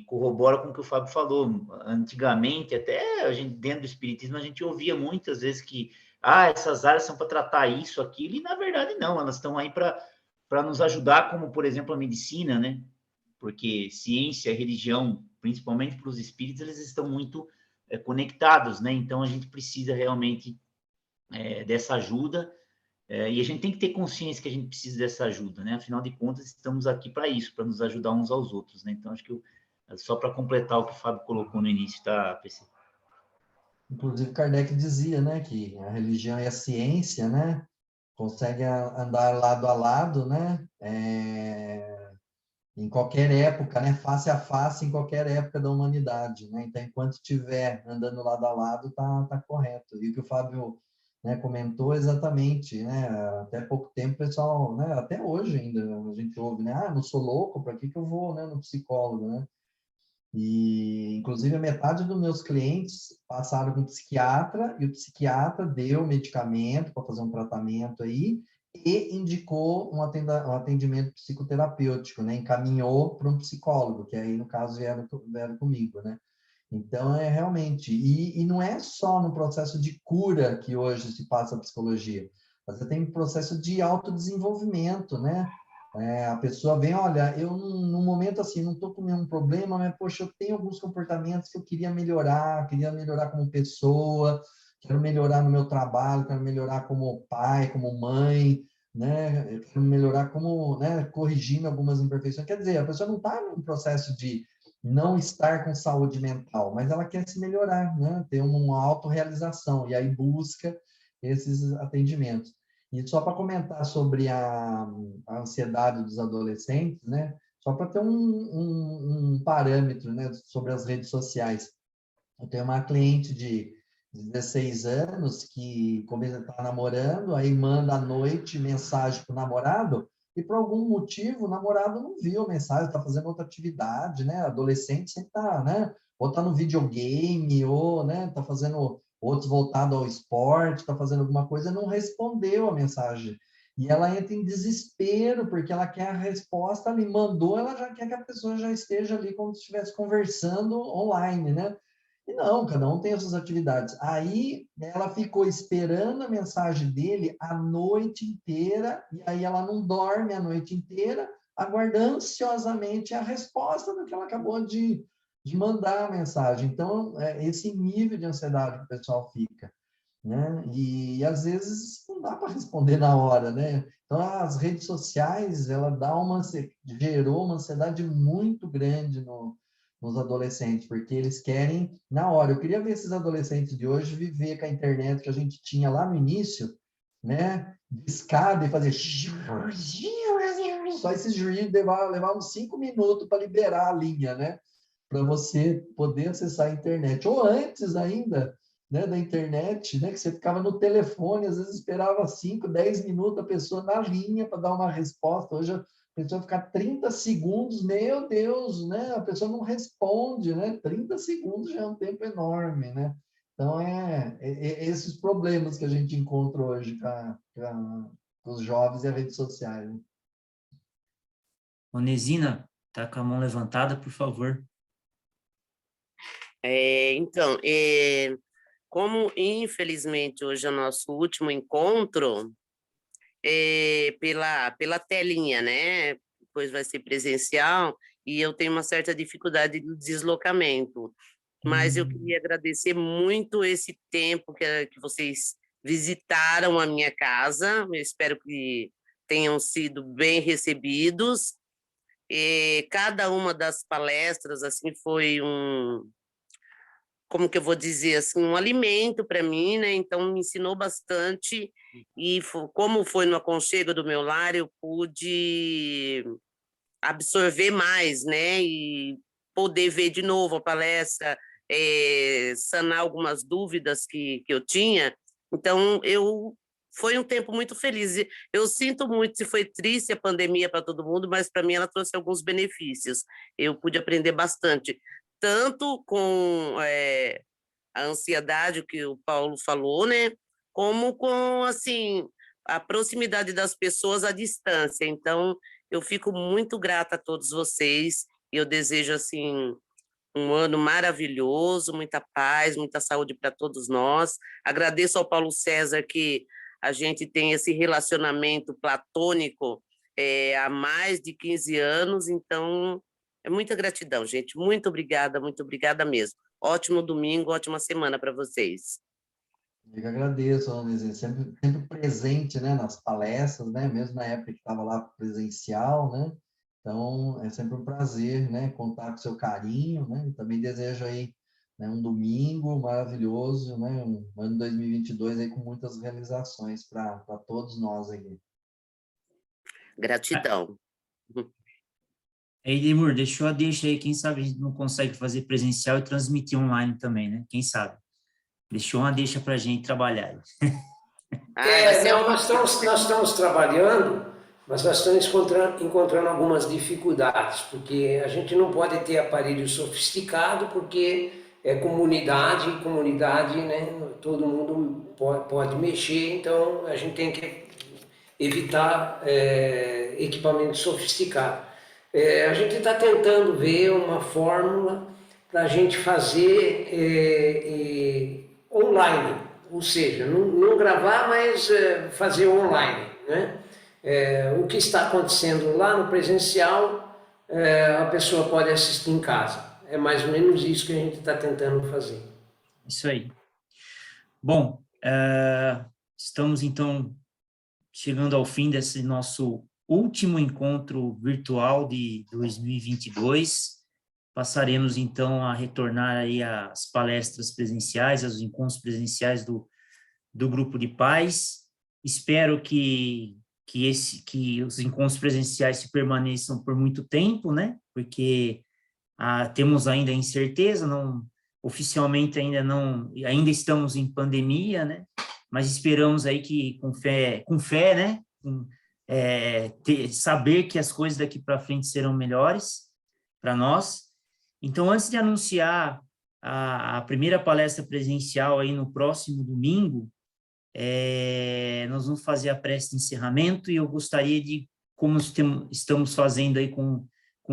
corrobora com o que o Fábio falou. Antigamente, até a gente, dentro do espiritismo, a gente ouvia muitas vezes que essas áreas são para tratar isso, aquilo, e na verdade não, elas estão aí para nos ajudar, como, por exemplo, a medicina, né? Porque ciência, religião, principalmente para os espíritos, eles estão muito conectados, né? Então, a gente precisa realmente dessa ajuda, e a gente tem que ter consciência que a gente precisa dessa ajuda, né? Afinal de contas, estamos aqui para isso, para nos ajudar uns aos outros, né? Então, acho que só para completar o que o Fábio colocou no início, tá, PC? Inclusive, Kardec dizia, né, que a religião e a ciência, né, conseguem andar lado a lado, né, em qualquer época, né, face a face, em qualquer época da humanidade, né? Então, enquanto estiver andando lado a lado, tá correto. E o que o Fábio, né, comentou exatamente, né? Até pouco tempo, o pessoal, né, até hoje ainda a gente ouve, né? Não sou louco, para que eu vou, né, no psicólogo, né? E, inclusive, a metade dos meus clientes passaram com o psiquiatra, e o psiquiatra deu medicamento para fazer um tratamento aí, e indicou um atendimento psicoterapêutico, né? Encaminhou para um psicólogo, que aí, no caso, vieram comigo, né? Então, realmente... E não é só no processo de cura que hoje se passa a psicologia. Você tem um processo de autodesenvolvimento, né? A pessoa vem, olha, eu num momento assim, não estou com nenhum problema, mas, poxa, eu tenho alguns comportamentos que eu queria melhorar como pessoa, quero melhorar no meu trabalho, quero melhorar como pai, como mãe, né? Eu quero melhorar como, né, corrigindo algumas imperfeições. Quer dizer, a pessoa não está num processo de não estar com saúde mental, mas ela quer se melhorar, né? Ter uma autorrealização, e aí busca esses atendimentos. E só para comentar sobre a ansiedade dos adolescentes, né? Só para ter um parâmetro, né, sobre as redes sociais. Eu tenho uma cliente de 16 anos que começa a estar namorando, aí manda à noite mensagem para o namorado, e por algum motivo o namorado não viu a mensagem, está fazendo outra atividade, né? Adolescente sempre está, né? Ou está no videogame, ou né, está fazendo outros voltado ao esporte, está fazendo alguma coisa, não respondeu a mensagem. E ela entra em desespero, porque ela quer a resposta ali, mandou, ela já quer que a pessoa já esteja ali como se estivesse conversando online, né? E não, cada um tem as suas atividades. Aí ela ficou esperando a mensagem dele a noite inteira, e aí ela não dorme a noite inteira, aguardando ansiosamente a resposta do que ela acabou de mandar a mensagem. Então, esse nível de ansiedade que o pessoal fica, né? E às vezes não dá para responder na hora, né? Então, as redes sociais, ela gerou uma ansiedade muito grande nos adolescentes, porque eles querem na hora. Eu queria ver esses adolescentes de hoje viver com a internet que a gente tinha lá no início, né? Discada e fazer só esses juízes levavam 5 minutos para liberar a linha, né? Para você poder acessar a internet. Ou antes ainda, né, da internet, né, que você ficava no telefone, às vezes esperava 5, 10 minutos a pessoa na linha para dar uma resposta. Hoje a pessoa ficar 30 segundos, meu Deus, né, a pessoa não responde, né? 30 segundos já é um tempo enorme, né? Então, esses problemas que a gente encontra hoje com os jovens e as redes sociais. Né? Onesina, tá com a mão levantada, por favor. Então, como infelizmente hoje é o nosso último encontro, pela telinha, né? Depois vai ser presencial, e eu tenho uma certa dificuldade de deslocamento. Mas eu queria agradecer muito esse tempo que vocês visitaram a minha casa. Eu espero que tenham sido bem recebidos. Cada uma das palestras assim foi como que eu vou dizer assim, um alimento para mim, né? Então me ensinou bastante e como foi no aconchego do meu lar, eu pude absorver mais, né? E poder ver de novo a palestra, sanar algumas dúvidas que eu tinha. Então foi um tempo muito feliz. Eu sinto muito se foi triste a pandemia para todo mundo, mas para mim ela trouxe alguns benefícios. Eu pude aprender bastante, tanto com a ansiedade que o Paulo falou, né? Como com assim a proximidade das pessoas à distância. Então, eu fico muito grata a todos vocês e eu desejo assim um ano maravilhoso, muita paz, muita saúde para todos nós. Agradeço ao Paulo César que a gente tem esse relacionamento platônico há mais de 15 anos, então é muita gratidão, gente. Muito obrigada mesmo. Ótimo domingo, ótima semana para vocês. Eu que agradeço, Anizinho, sempre presente, né, nas palestras, né, mesmo na época que estava lá presencial, né, então é sempre um prazer, né, contar com seu carinho, né, e também desejo aí, né, um domingo maravilhoso, né, um ano 2022 aí com muitas realizações para todos nós aqui. Gratidão. Edmur, deixa aí, quem sabe a gente não consegue fazer presencial e transmitir online também, né? Quem sabe? Deixou uma deixa para a gente trabalhar. Não, nós estamos trabalhando, mas nós estamos encontrando algumas dificuldades, porque a gente não pode ter aparelho sofisticado, porque é comunidade, né, todo mundo pode mexer, então a gente tem que evitar equipamento sofisticado. A gente está tentando ver uma fórmula para a gente fazer online, ou seja, não gravar, mas fazer online, né? O que está acontecendo lá no presencial, a pessoa pode assistir em casa. É mais ou menos isso que a gente está tentando fazer. Isso aí. Bom, estamos então chegando ao fim desse nosso último encontro virtual de 2022. Passaremos então a retornar aí às palestras presenciais, aos encontros presenciais do Grupo de Pais. Espero que que os encontros presenciais se permaneçam por muito tempo, né? Porque temos ainda incerteza, não, oficialmente ainda estamos em pandemia, né? Mas esperamos aí que com fé, né? Saber que as coisas daqui para frente serão melhores para nós. Então, antes de anunciar a primeira palestra presencial aí no próximo domingo, nós vamos fazer a prece de encerramento e eu gostaria de, como estamos fazendo aí com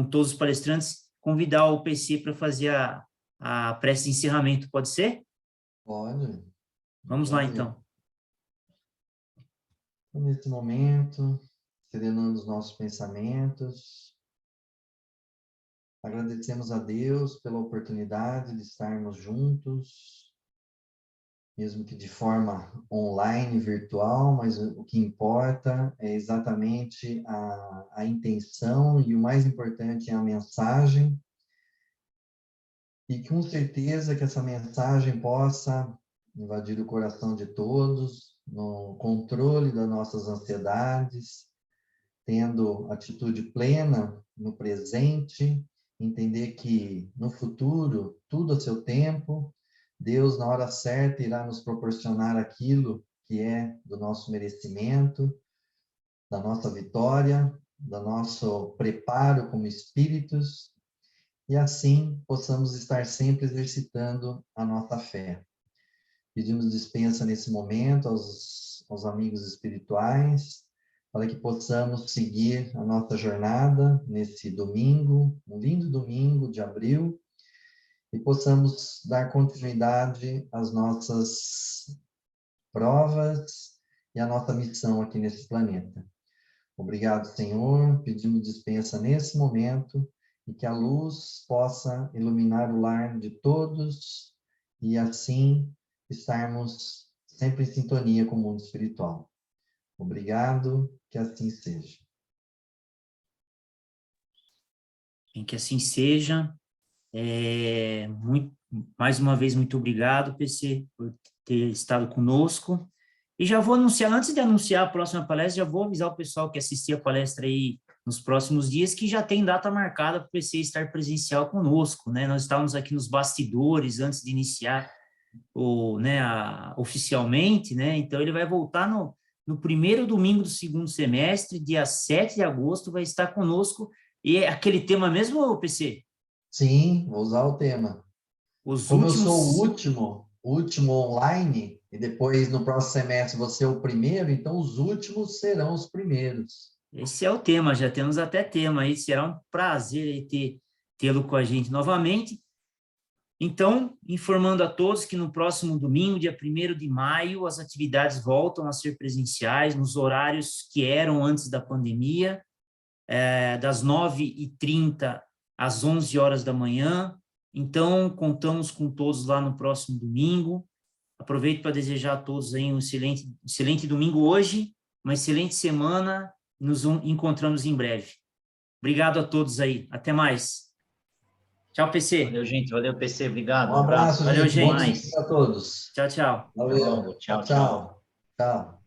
todos os palestrantes, convidar o PC para fazer a prece de encerramento, pode ser? Pode. Vamos lá, então. Nesse momento, serenando os nossos pensamentos, agradecemos a Deus pela oportunidade de estarmos juntos, mesmo que de forma online, virtual, mas o que importa é exatamente a intenção e o mais importante é a mensagem. E com certeza que essa mensagem possa invadir o coração de todos, no controle das nossas ansiedades, tendo atitude plena no presente, entender que no futuro, tudo a seu tempo, Deus, na hora certa, irá nos proporcionar aquilo que é do nosso merecimento, da nossa vitória, do nosso preparo como espíritos, e assim possamos estar sempre exercitando a nossa fé. Pedimos dispensa nesse momento aos amigos espirituais, para que possamos seguir a nossa jornada nesse domingo, um lindo domingo de abril, e possamos dar continuidade às nossas provas e à nossa missão aqui nesse planeta. Obrigado, Senhor. Pedimos dispensa nesse momento e que a luz possa iluminar o lar de todos e assim estarmos sempre em sintonia com o mundo espiritual. Obrigado, que assim seja. Que assim seja. Mais uma vez, muito obrigado, PC, por ter estado conosco. E já vou anunciar, antes de anunciar a próxima palestra, já vou avisar o pessoal que assistir a palestra aí nos próximos dias, que já tem data marcada para o PC estar presencial conosco, né? Nós estávamos aqui nos bastidores antes de iniciar oficialmente, né? Então, ele vai voltar no primeiro domingo do segundo semestre, dia 7 de agosto, vai estar conosco. E é aquele tema mesmo, PC? Sim, vou usar o tema. Como eu sou o último online, e depois no próximo semestre você é o primeiro, então os últimos serão os primeiros. Esse é o tema, já temos até tema aí, será um prazer tê-lo com a gente novamente. Então, informando a todos que no próximo domingo, dia 1º de maio, as atividades voltam a ser presenciais, nos horários que eram antes da pandemia, das 9h30 às 11 horas da manhã. Então, contamos com todos lá no próximo domingo. Aproveito para desejar a todos aí um excelente domingo hoje, uma excelente semana. Nos encontramos em breve. Obrigado a todos aí. Até mais. Tchau, PC. Valeu, gente. Valeu, PC. Obrigado. Um abraço, Valeu, gente. Bom dia a todos. Tchau, tchau. Valeu. Tchau. Tchau.